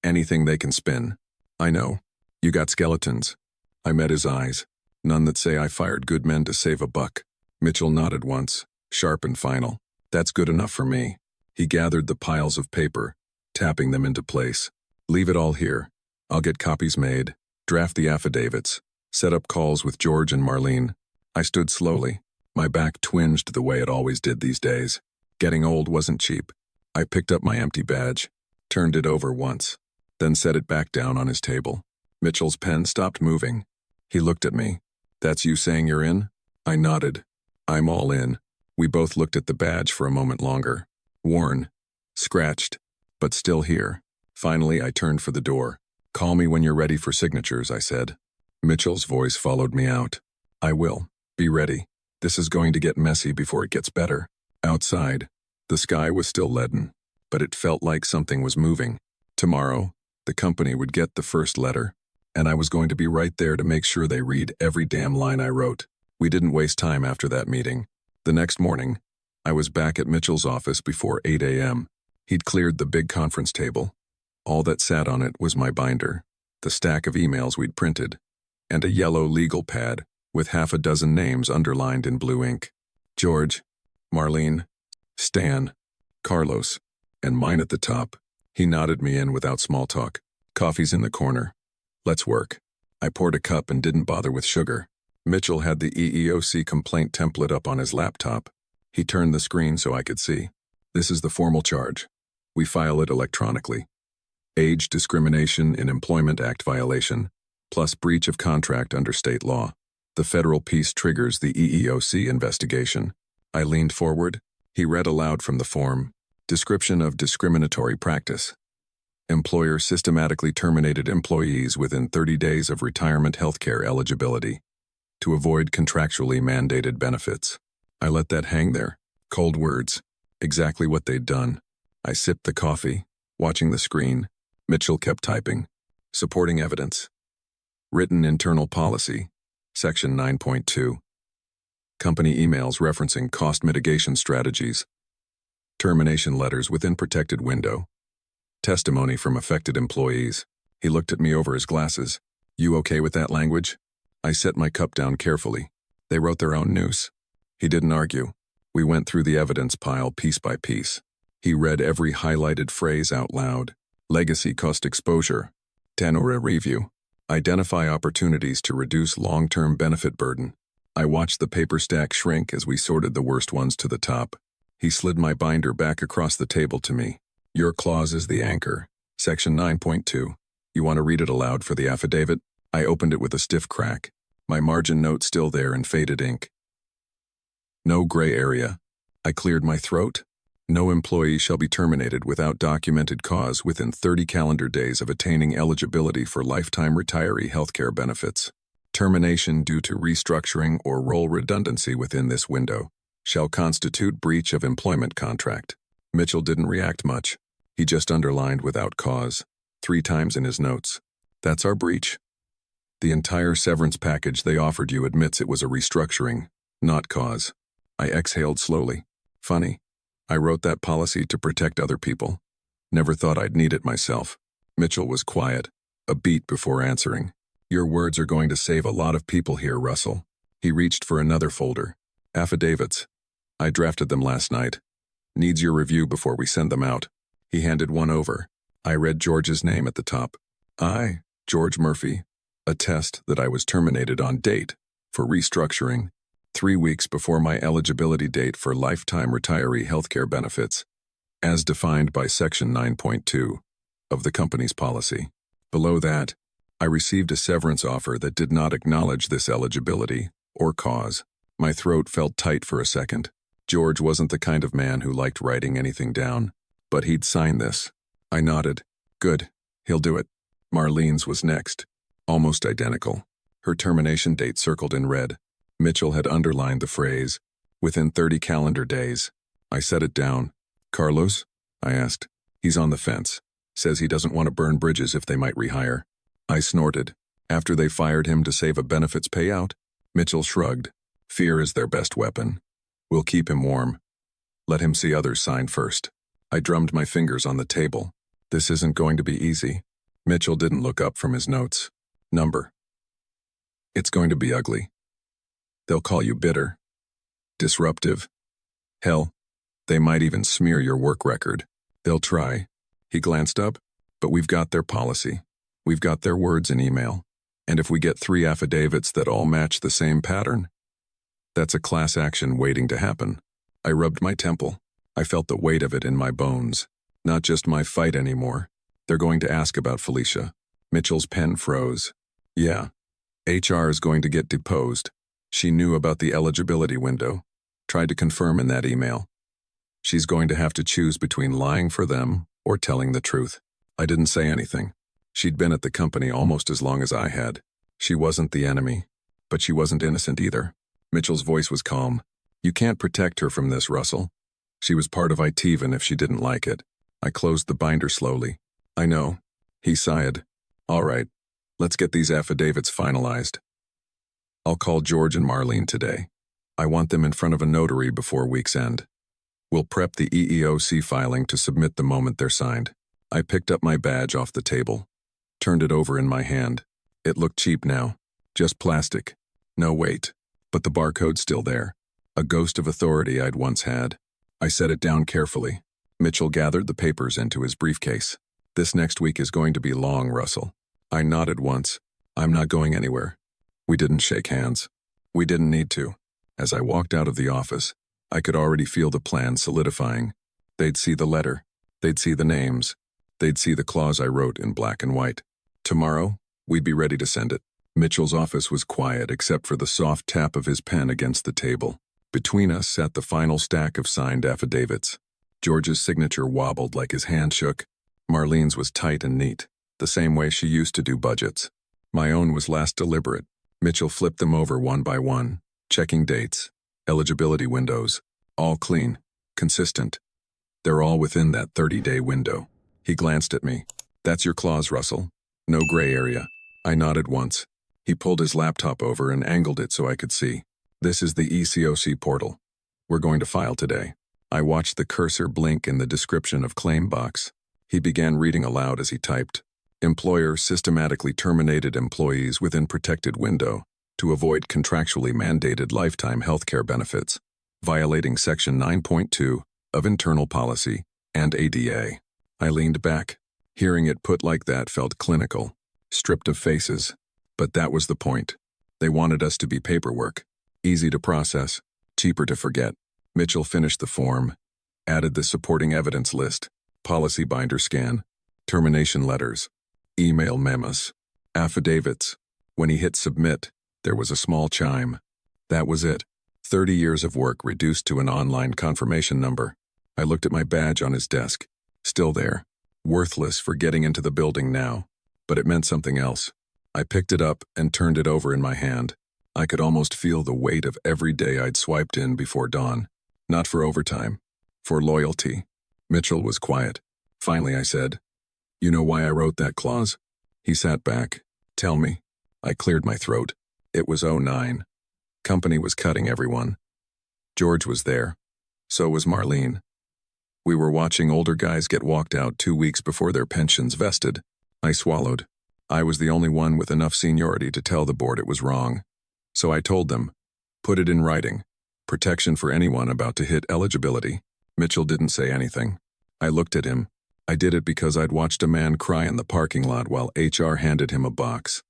anything they can spin. I know. You got skeletons. I met his eyes. None that say I fired good men to save a buck. Mitchell nodded once, sharp and final. That's good enough for me. He gathered the piles of paper, tapping them into place. Leave it all here. I'll get copies made, draft the affidavits, set up calls with George and Marlene. I stood slowly. My back twinged the way it always did these days. Getting old wasn't cheap. I picked up my empty badge, turned it over once, then set it back down on his table. Mitchell's pen stopped moving. He looked at me. That's you saying you're in? I nodded. I'm all in. We both looked at the badge for a moment longer. Worn, scratched, but still here. Finally, I turned for the door. Call me when you're ready for signatures, I said. Mitchell's voice followed me out. I will. Be ready. This is going to get messy before it gets better. Outside, the sky was still leaden, but it felt like something was moving. Tomorrow, the company would get the first letter, and I was going to be right there to make sure they read every damn line I wrote. We didn't waste time after that meeting. The next morning, I was back at Mitchell's office before 8 a.m. He'd cleared the big conference table. All that sat on it was my binder, the stack of emails we'd printed, and a yellow legal pad with half a dozen names underlined in blue ink. George, Marlene, Stan, Carlos, and mine at the top. He nodded me in without small talk. Coffee's in the corner. Let's work. I poured a cup and didn't bother with sugar. Mitchell had the EEOC complaint template up on his laptop. He turned the screen so I could see. This is the formal charge. We file it electronically. Age discrimination in Employment Act violation, plus breach of contract under state law. The federal piece triggers the EEOC investigation. I leaned forward. He read aloud from the form. Description of discriminatory practice. Employer systematically terminated employees within 30 days of retirement healthcare eligibility to avoid contractually mandated benefits. I let that hang there. Cold words. Exactly what they'd done. I sipped the coffee, watching the screen. Mitchell kept typing. Supporting evidence. Written internal policy. Section 9.2. Company emails referencing cost mitigation strategies. Termination letters within protected window. Testimony from affected employees. He looked at me over his glasses. You okay with that language? I set my cup down carefully. They wrote their own noose. He didn't argue. We went through the evidence pile piece by piece. He read every highlighted phrase out loud. Legacy cost exposure. Tenure review. Identify opportunities to reduce long-term benefit burden. I watched the paper stack shrink as we sorted the worst ones to the top. He slid my binder back across the table to me. Your clause is the anchor. Section 9.2. You want to read it aloud for the affidavit? I opened it with a stiff crack. My margin note still there in faded ink. No gray area. I cleared my throat. No employee shall be terminated without documented cause within 30 calendar days of attaining eligibility for lifetime retiree healthcare benefits. Termination due to restructuring or role redundancy within this window shall constitute breach of employment contract. Mitchell didn't react much. He just underlined without cause 3 times in his notes. That's our breach. The entire severance package they offered you admits it was a restructuring, not cause. I exhaled slowly. Funny. I wrote that policy to protect other people. Never thought I'd need it myself. Mitchell was quiet, a beat before answering. Your words are going to save a lot of people here, Russell. He reached for another folder. Affidavits. I drafted them last night. Needs your review before we send them out. He handed one over. I read George's name at the top. I, George Murphy, attest that I was terminated on date for restructuring 3 weeks before my eligibility date for lifetime retiree healthcare benefits, as defined by Section 9.2 of the company's policy. Below that, I received a severance offer that did not acknowledge this eligibility or cause. My throat felt tight for a second. George wasn't the kind of man who liked writing anything down, but he'd sign this. I nodded. Good, he'll do it. Marlene's was next. Almost identical. Her termination date circled in red. Mitchell had underlined the phrase, within 30 calendar days. I set it down. Carlos? I asked. He's on the fence. Says he doesn't want to burn bridges if they might rehire. I snorted. After they fired him to save a benefits payout? Mitchell shrugged. Fear is their best weapon. We'll keep him warm. Let him see others sign first. I drummed my fingers on the table. This isn't going to be easy. Mitchell didn't look up from his notes. Number. It's going to be ugly. They'll call you bitter. Disruptive. Hell, they might even smear your work record. They'll try. He glanced up. But we've got their policy. We've got their words in email. And if we get 3 affidavits that all match the same pattern, that's a class action waiting to happen. I rubbed my temple. I felt the weight of it in my bones. Not just my fight anymore. They're going to ask about Felicia. Mitchell's pen froze. Yeah. HR is going to get deposed. She knew about the eligibility window. Tried to confirm in that email. She's going to have to choose between lying for them or telling the truth. I didn't say anything. She'd been at the company almost as long as I had. She wasn't the enemy, but she wasn't innocent either. Mitchell's voice was calm. You can't protect her from this, Russell. She was part of IT even if she didn't like it. I closed the binder slowly. I know. He sighed. All right. Let's get these affidavits finalized. I'll call George and Marlene today. I want them in front of a notary before week's end. We'll prep the EEOC filing to submit the moment they're signed. I picked up my badge off the table. Turned it over in my hand. It looked cheap now. Just plastic. No weight. But the barcode's still there. A ghost of authority I'd once had. I set it down carefully. Mitchell gathered the papers into his briefcase. This next week is going to be long, Russell. I nodded once. I'm not going anywhere. We didn't shake hands. We didn't need to. As I walked out of the office, I could already feel the plan solidifying. They'd see the letter. They'd see the names. They'd see the clause I wrote in black and white. Tomorrow, we'd be ready to send it. Mitchell's office was quiet except for the soft tap of his pen against the table. Between us sat the final stack of signed affidavits. George's signature wobbled like his hand shook. Marlene's was tight and neat, the same way she used to do budgets. My own was less deliberate. Mitchell flipped them over one by one, checking dates, eligibility windows, all clean, consistent. They're all within that 30-day window. He glanced at me. That's your clause, Russell. No gray area. I nodded once. He pulled his laptop over and angled it so I could see. This is the ECOC portal. We're going to file today. I watched the cursor blink in the description of claim box. He began reading aloud as he typed. Employer systematically terminated employees within protected window to avoid contractually mandated lifetime healthcare benefits, violating Section 9.2 of Internal Policy and ADA. I leaned back. Hearing it put like that felt clinical, stripped of faces. But that was the point. They wanted us to be paperwork. Easy to process, cheaper to forget. Mitchell finished the form, added the supporting evidence list, policy binder scan, termination letters, email memos, affidavits. When he hit submit, there was a small chime. That was it. 30 years of work reduced to an online confirmation number. I looked at my badge on his desk. Still there. Worthless for getting into the building now. But it meant something else. I picked it up and turned it over in my hand. I could almost feel the weight of every day I'd swiped in before dawn. Not for overtime. For loyalty. Mitchell was quiet. Finally I said, You know why I wrote that clause? He sat back. Tell me. I cleared my throat. It was '09. Company was cutting everyone. George was there. So was Marlene. We were watching older guys get walked out 2 weeks before their pensions vested. I swallowed. I was the only one with enough seniority to tell the board it was wrong. So I told them, put it in writing. Protection for anyone about to hit eligibility. Mitchell didn't say anything. I looked at him. I did it because I'd watched a man cry in the parking lot while HR handed him a box.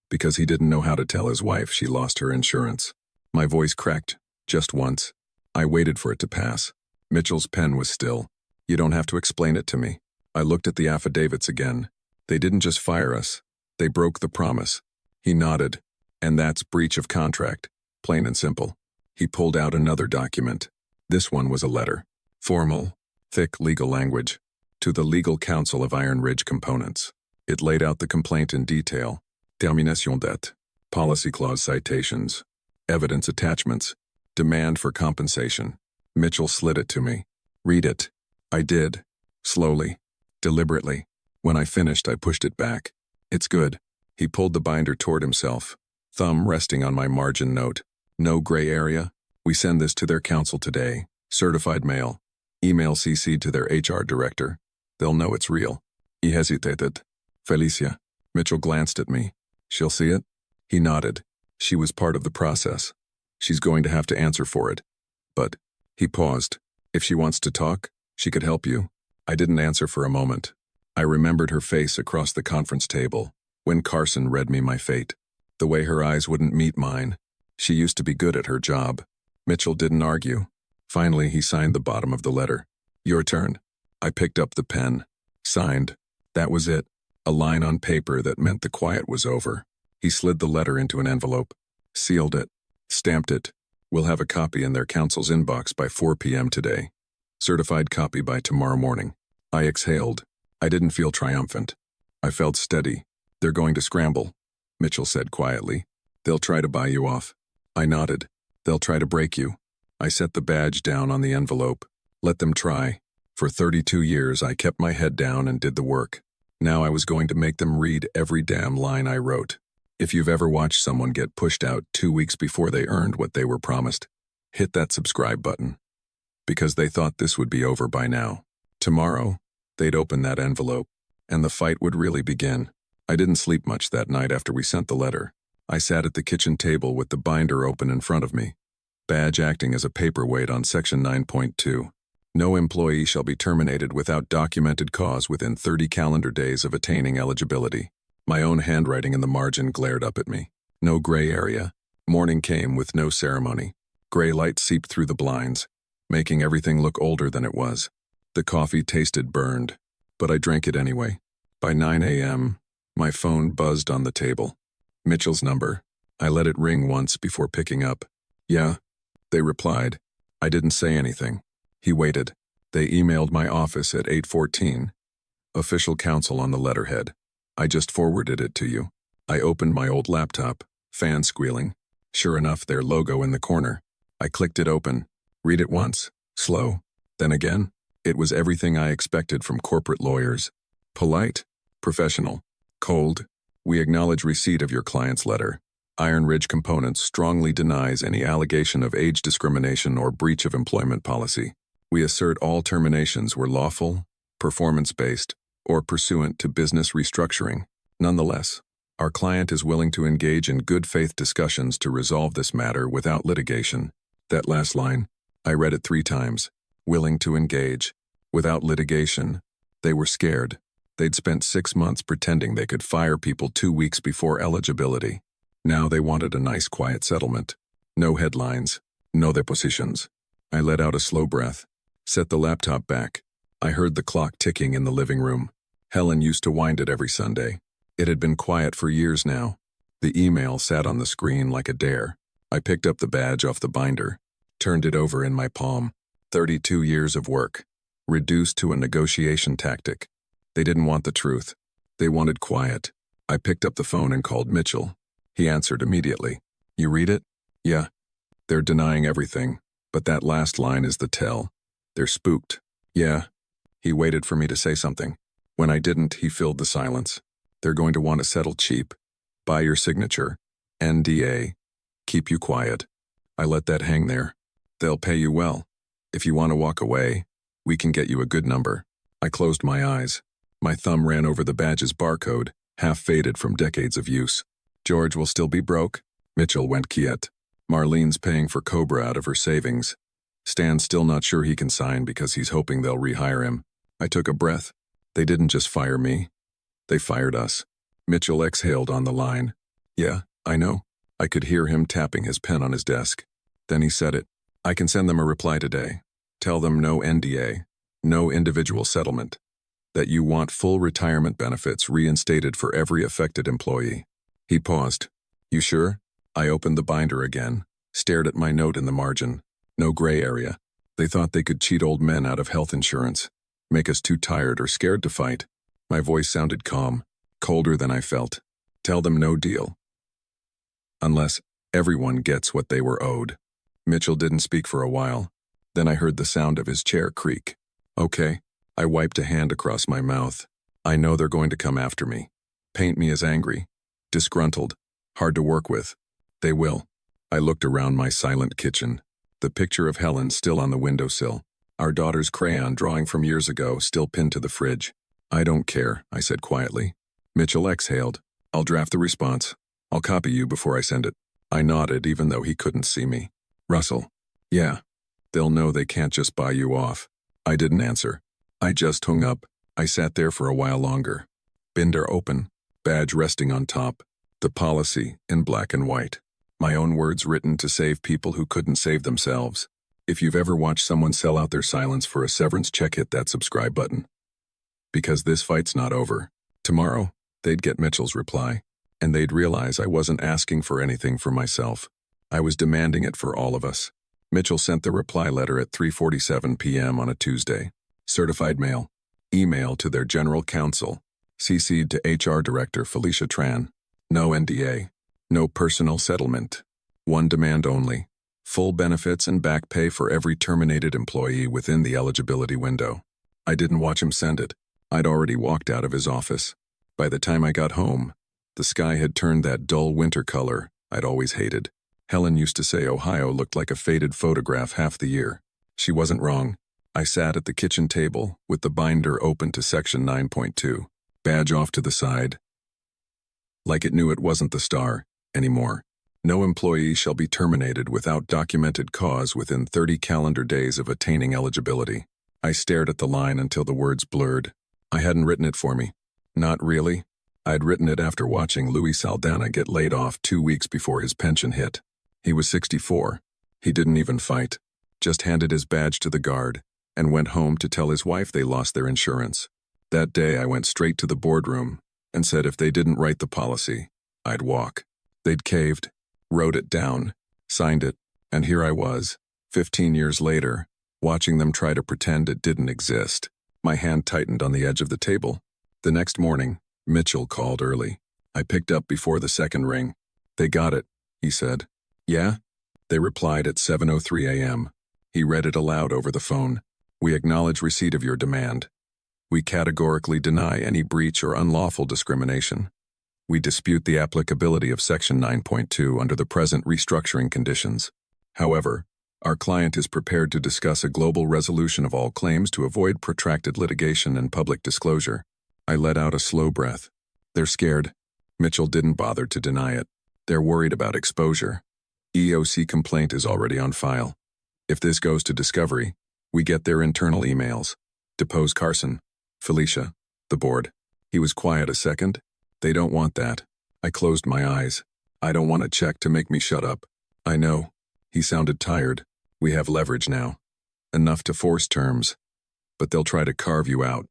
Because he didn't know how to tell his wife she lost her insurance. My voice cracked, just once. I waited for it to pass. Mitchell's pen was still. You don't have to explain it to me. I looked at the affidavits again. They didn't just fire us. They broke the promise. He nodded. And that's breach of contract. Plain and simple. He pulled out another document. This one was a letter. Formal, thick legal language. To the legal counsel of Iron Ridge Components. It laid out the complaint in detail. Termination date. Policy clause citations. Evidence attachments. Demand for compensation. Mitchell slid it to me. Read it. I did. Slowly. Deliberately. When I finished, I pushed it back. It's good. He pulled the binder toward himself, thumb resting on my margin note. No gray area. We send this to their counsel today. Certified mail. Email CC'd to their HR director. They'll know it's real. He hesitated. Felicia. Mitchell glanced at me. She'll see it? He nodded. She was part of the process. She's going to have to answer for it. But, he paused. If she wants to talk, she could help you. I didn't answer for a moment. I remembered her face across the conference table when Carson read me my fate. The way her eyes wouldn't meet mine. She used to be good at her job. Mitchell didn't argue. Finally, he signed the bottom of the letter. Your turn. I picked up the pen. Signed. That was it. A line on paper that meant the quiet was over. He slid the letter into an envelope, sealed it, stamped it. We'll have a copy in their counsel's inbox by 4 p.m. today. Certified copy by tomorrow morning. I exhaled. I didn't feel triumphant. I felt steady. They're going to scramble, Mitchell said quietly. They'll try to buy you off. I nodded. They'll try to break you. I set the badge down on the envelope. Let them try. For 32 years, I kept my head down and did the work. Now I was going to make them read every damn line I wrote. If you've ever watched someone get pushed out 2 weeks before they earned what they were promised, hit that subscribe button. Because they thought this would be over by now. Tomorrow, they'd open that envelope, and the fight would really begin. I didn't sleep much that night after we sent the letter. I sat at the kitchen table with the binder open in front of me. Badge acting as a paperweight on Section 9.2. No employee shall be terminated without documented cause within 30 calendar days of attaining eligibility. My own handwriting in the margin glared up at me. No gray area. Morning came with no ceremony. Gray light seeped through the blinds, making everything look older than it was. The coffee tasted burned, but I drank it anyway. By 9 a.m., my phone buzzed on the table. Mitchell's number. I let it ring once before picking up. Yeah, they replied. I didn't say anything. He waited. They emailed my office at 8:14. Official counsel on the letterhead. I just forwarded it to you. I opened my old laptop, fan squealing. Sure enough, their logo in the corner. I clicked it open. Read it once. Slow. Then again. It was everything I expected from corporate lawyers. Polite. Professional. Cold. We acknowledge receipt of your client's letter. Iron Ridge Components strongly denies any allegation of age discrimination or breach of employment policy. We assert all terminations were lawful, performance-based, or pursuant to business restructuring. Nonetheless, our client is willing to engage in good faith discussions to resolve this matter without litigation. That last line, I read it 3 times. Willing to engage. Without litigation. They were scared. They'd spent 6 months pretending they could fire people 2 weeks before eligibility. Now they wanted a nice quiet settlement. No headlines. No depositions. I let out a slow breath. Set the laptop back. I heard the clock ticking in the living room. Helen used to wind it every Sunday. It had been quiet for years now. The email sat on the screen like a dare. I picked up the badge off the binder, turned it over in my palm. 32 years of work, reduced to a negotiation tactic. They didn't want the truth. They wanted quiet. I picked up the phone and called Mitchell. He answered immediately. You read it? Yeah. They're denying everything, but that last line is the tell. They're spooked. Yeah. He waited for me to say something. When I didn't, he filled the silence. They're going to want to settle cheap. Buy your signature. NDA. Keep you quiet. I let that hang there. They'll pay you well. If you want to walk away, we can get you a good number. I closed my eyes. My thumb ran over the badge's barcode, half faded from decades of use. George will still be broke. Mitchell went quiet. Marlene's paying for Cobra out of her savings. Stan's still not sure he can sign because he's hoping they'll rehire him. I took a breath. They didn't just fire me. They fired us. Mitchell exhaled on the line. Yeah, I know. I could hear him tapping his pen on his desk. Then he said it. I can send them a reply today. Tell them no NDA, no individual settlement. That you want full retirement benefits reinstated for every affected employee. He paused. You sure? I opened the binder again, stared at my note in the margin. No gray area. They thought they could cheat old men out of health insurance, make us too tired or scared to fight. My voice sounded calm, colder than I felt. Tell them no deal. Unless everyone gets what they were owed. Mitchell didn't speak for a while. Then I heard the sound of his chair creak. Okay. I wiped a hand across my mouth. I know they're going to come after me. Paint me as angry, disgruntled, hard to work with. They will. I looked around my silent kitchen. The picture of Helen still on the windowsill. Our daughter's crayon drawing from years ago still pinned to the fridge. I don't care, I said quietly. Mitchell exhaled. I'll draft the response. I'll copy you before I send it. I nodded even though he couldn't see me. Russell. Yeah. They'll know they can't just buy you off. I didn't answer. I just hung up. I sat there for a while longer. Binder open, badge resting on top, the policy in black and white. My own words written to save people who couldn't save themselves. If you've ever watched someone sell out their silence for a severance check, hit that subscribe button. Because this fight's not over. Tomorrow, they'd get Mitchell's reply, and they'd realize I wasn't asking for anything for myself. I was demanding it for all of us. Mitchell sent the reply letter at 3:47 p.m. on a Tuesday. Certified mail. Email to their general counsel. CC'd to HR Director Felicia Tran. No NDA. No personal settlement. One demand only. Full benefits and back pay for every terminated employee within the eligibility window. I didn't watch him send it. I'd already walked out of his office. By the time I got home, the sky had turned that dull winter color I'd always hated. Helen used to say Ohio looked like a faded photograph half the year. She wasn't wrong. I sat at the kitchen table with the binder open to section 9.2, badge off to the side, like it knew it wasn't the star anymore. No employee shall be terminated without documented cause within 30 calendar days of attaining eligibility. I stared at the line until the words blurred. I hadn't written it for me. Not really. I'd written it after watching Louis Saldana get laid off 2 weeks before his pension hit. He was 64. He didn't even fight. Just handed his badge to the guard and went home to tell his wife they lost their insurance. That day I went straight to the boardroom and said if they didn't write the policy, I'd walk. They'd caved, wrote it down, signed it, and here I was, 15 years later, watching them try to pretend it didn't exist. My hand tightened on the edge of the table. The next morning, Mitchell called early. I picked up before the second ring. They got it, he said. Yeah? They replied at 7:03 a.m. He read it aloud over the phone. We acknowledge receipt of your demand. We categorically deny any breach or unlawful discrimination. We dispute the applicability of Section 9.2 under the present restructuring conditions. However, our client is prepared to discuss a global resolution of all claims to avoid protracted litigation and public disclosure. I let out a slow breath. They're scared. Mitchell didn't bother to deny it. They're worried about exposure. EOC complaint is already on file. If this goes to discovery, we get their internal emails. Depose Carson. Felicia. The board. He was quiet a second. They don't want that. I closed my eyes. I don't want a check to make me shut up. I know. He sounded tired. We have leverage now. Enough to force terms. But they'll try to carve you out.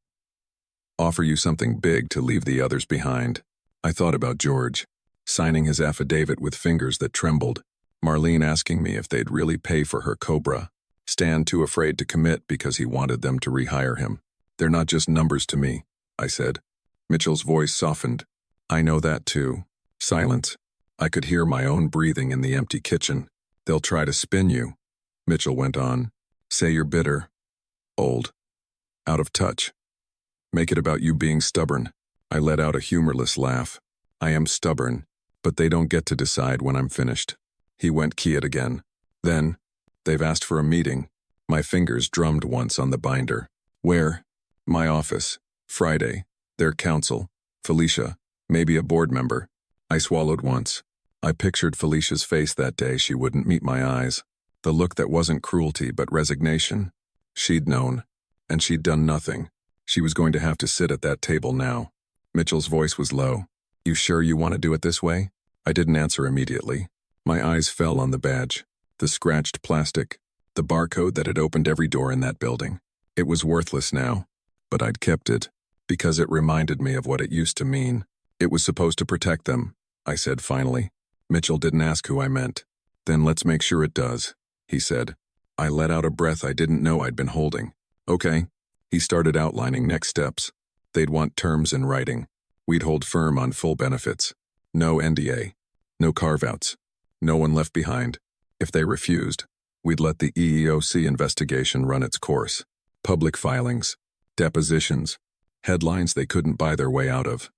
Offer you something big to leave the others behind. I thought about George, signing his affidavit with fingers that trembled. Marlene asking me if they'd really pay for her Cobra. Stan too afraid to commit because he wanted them to rehire him. They're not just numbers to me, I said. Mitchell's voice softened. I know that too. Silence. I could hear my own breathing in the empty kitchen. They'll try to spin you. Mitchell went on. Say you're bitter. Old. Out of touch. Make it about you being stubborn. I let out a humorless laugh. I am stubborn, but they don't get to decide when I'm finished. He went quiet again. Then, they've asked for a meeting. My fingers drummed once on the binder. Where? My office. Friday. Their counsel. Felicia. Maybe a board member. I swallowed once. I pictured Felicia's face that day she wouldn't meet my eyes. The look that wasn't cruelty but resignation. She'd known. And she'd done nothing. She was going to have to sit at that table now. Mitchell's voice was low. You sure you want to do it this way? I didn't answer immediately. My eyes fell on the badge. The scratched plastic. The barcode that had opened every door in that building. It was worthless now. But I'd kept it. Because it reminded me of what it used to mean. It was supposed to protect them, I said finally. Mitchell didn't ask who I meant. Then let's make sure it does, he said. I let out a breath I didn't know I'd been holding. Okay. He started outlining next steps. They'd want terms in writing. We'd hold firm on full benefits. No NDA. No carve-outs. No one left behind. If they refused, we'd let the EEOC investigation run its course. Public filings. Depositions. Headlines they couldn't buy their way out of.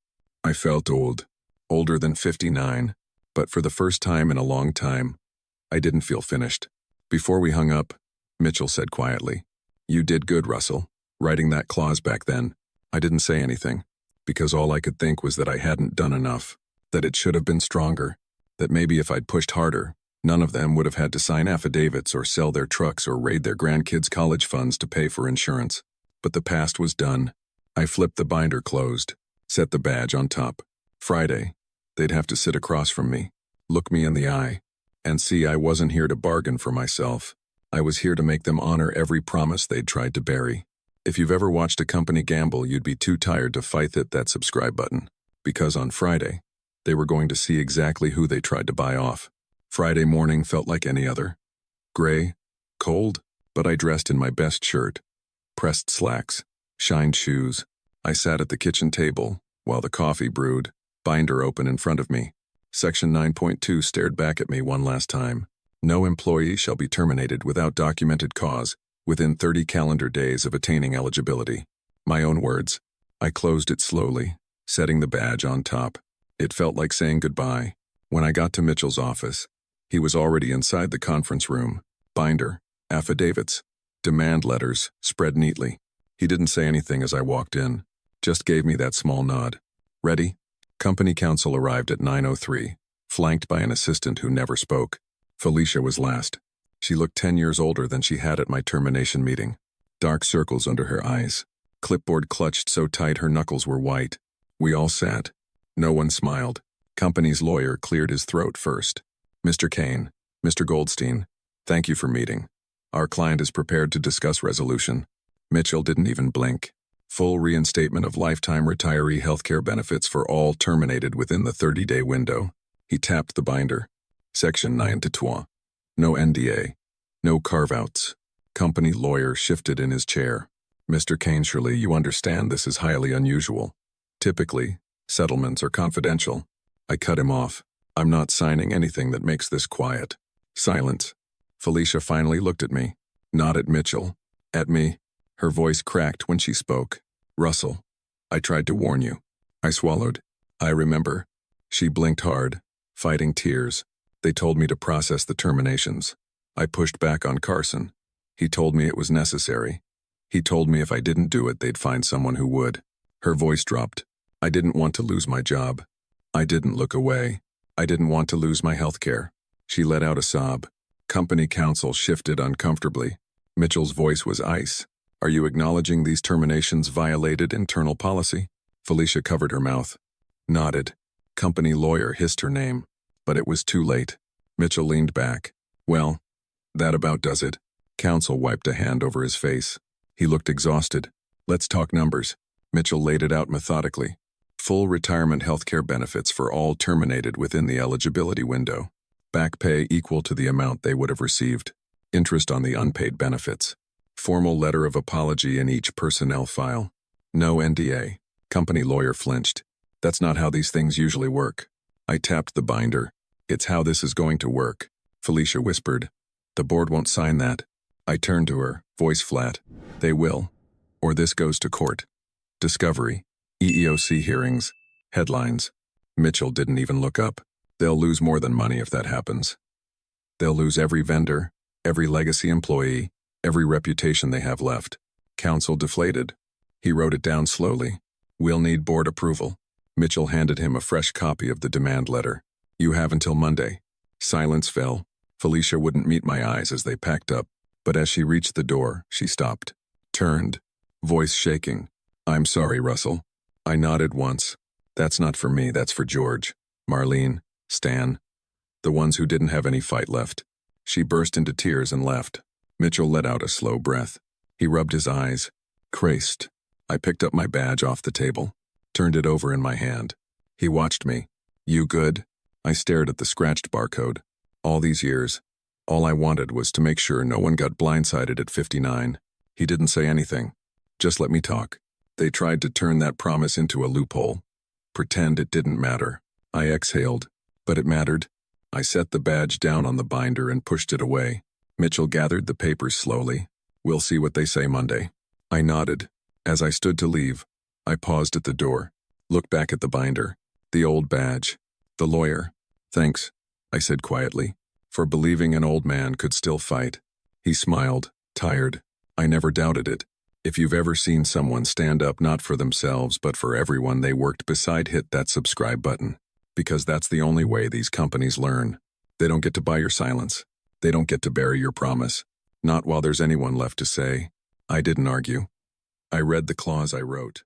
I felt old, older than 59, but for the first time in a long time, I didn't feel finished. Before we hung up, Mitchell said quietly, "You did good, Russell, writing that clause back then." I didn't say anything, because all I could think was that I hadn't done enough, that it should have been stronger, that maybe if I'd pushed harder, none of them would have had to sign affidavits or sell their trucks or raid their grandkids' college funds to pay for insurance. But the past was done. I flipped the binder closed, set the badge on top. Friday, they'd have to sit across from me, look me in the eye, and see I wasn't here to bargain for myself. I was here to make them honor every promise they'd tried to bury. If you've ever watched a company gamble, you'd be too tired to fight that subscribe button, because on Friday, they were going to see exactly who they tried to buy off. Friday morning felt like any other. Gray, cold, but I dressed in my best shirt, pressed slacks, shined shoes. I sat at the kitchen table while the coffee brewed, binder open in front of me. Section 9.2 stared back at me one last time. No employee shall be terminated without documented cause within 30 calendar days of attaining eligibility. My own words. I closed it slowly, setting the badge on top. It felt like saying goodbye. When I got to Mitchell's office, he was already inside the conference room. Binder, affidavits, demand letters spread neatly. He didn't say anything as I walked in, just gave me that small nod. Ready? Company counsel arrived at 9:03, flanked by an assistant who never spoke. Felicia was last. She looked 10 years older than she had at my termination meeting. Dark circles under her eyes. Clipboard clutched so tight her knuckles were white. We all sat. No one smiled. Company's lawyer cleared his throat first. "Mr. Kane, Mr. Goldstein, thank you for meeting. Our client is prepared to discuss resolution." Mitchell didn't even blink. Full reinstatement of lifetime retiree healthcare benefits for all terminated within the 30-day window. He tapped the binder. Section 9-3. No NDA. No carve-outs. Company lawyer shifted in his chair. "Mr. Kane, surely you understand this is highly unusual. Typically, settlements are confidential." I cut him off. "I'm not signing anything that makes this quiet." Silence. Felicia finally looked at me. Not at Mitchell. At me. Her voice cracked when she spoke. "Russell, I tried to warn you." I swallowed. "I remember." She blinked hard, fighting tears. "They told me to process the terminations. I pushed back on Carson. He told me it was necessary. He told me if I didn't do it, they'd find someone who would." Her voice dropped. "I didn't want to lose my job. I didn't look away. I didn't want to lose my health care." She let out a sob. Company counsel shifted uncomfortably. Mitchell's voice was ice. "Are you acknowledging these terminations violated internal policy?" Felicia covered her mouth. Nodded. Company lawyer hissed her name, but it was too late. Mitchell leaned back. "Well, that about does it." Counsel wiped a hand over his face. He looked exhausted. "Let's talk numbers." Mitchell laid it out methodically. Full retirement healthcare benefits for all terminated within the eligibility window. Back pay equal to the amount they would have received. Interest on the unpaid benefits. Formal letter of apology in each personnel file. No NDA. Company lawyer flinched. "That's not how these things usually work." I tapped the binder. "It's how this is going to work." Felicia whispered. "The board won't sign that." I turned to her, voice flat. "They will. Or this goes to court." Discovery. EEOC hearings. Headlines. Mitchell didn't even look up. "They'll lose more than money if that happens. They'll lose every vendor, every legacy employee, every reputation they have left." Counsel deflated. He wrote it down slowly. "We'll need board approval." Mitchell handed him a fresh copy of the demand letter. "You have until Monday." Silence fell. Felicia wouldn't meet my eyes as they packed up, but as she reached the door, she stopped. Turned. Voice shaking. "I'm sorry, Russell." I nodded once. "That's not for me, that's for George, Marlene, Stan. The ones who didn't have any fight left." She burst into tears and left. Mitchell let out a slow breath. He rubbed his eyes. "Christ." I picked up my badge off the table, turned it over in my hand. He watched me. "You good?" I stared at the scratched barcode. All these years, all I wanted was to make sure no one got blindsided at 59. He didn't say anything. Just let me talk. They tried to turn that promise into a loophole. Pretend it didn't matter. I exhaled. But it mattered. I set the badge down on the binder and pushed it away. Mitchell gathered the papers slowly. "We'll see what they say Monday." I nodded. As I stood to leave, I paused at the door, looked back at the binder, the old badge, the lawyer. Thanks, I said quietly, for believing an old man could still fight. He smiled, tired. I never doubted it. If you've ever seen someone stand up not for themselves but for everyone they worked beside, hit that subscribe button. Because that's the only way these companies learn. They don't get to buy your silence. They don't get to bury your promise. Not while there's anyone left to say, I didn't argue. I read the clause I wrote.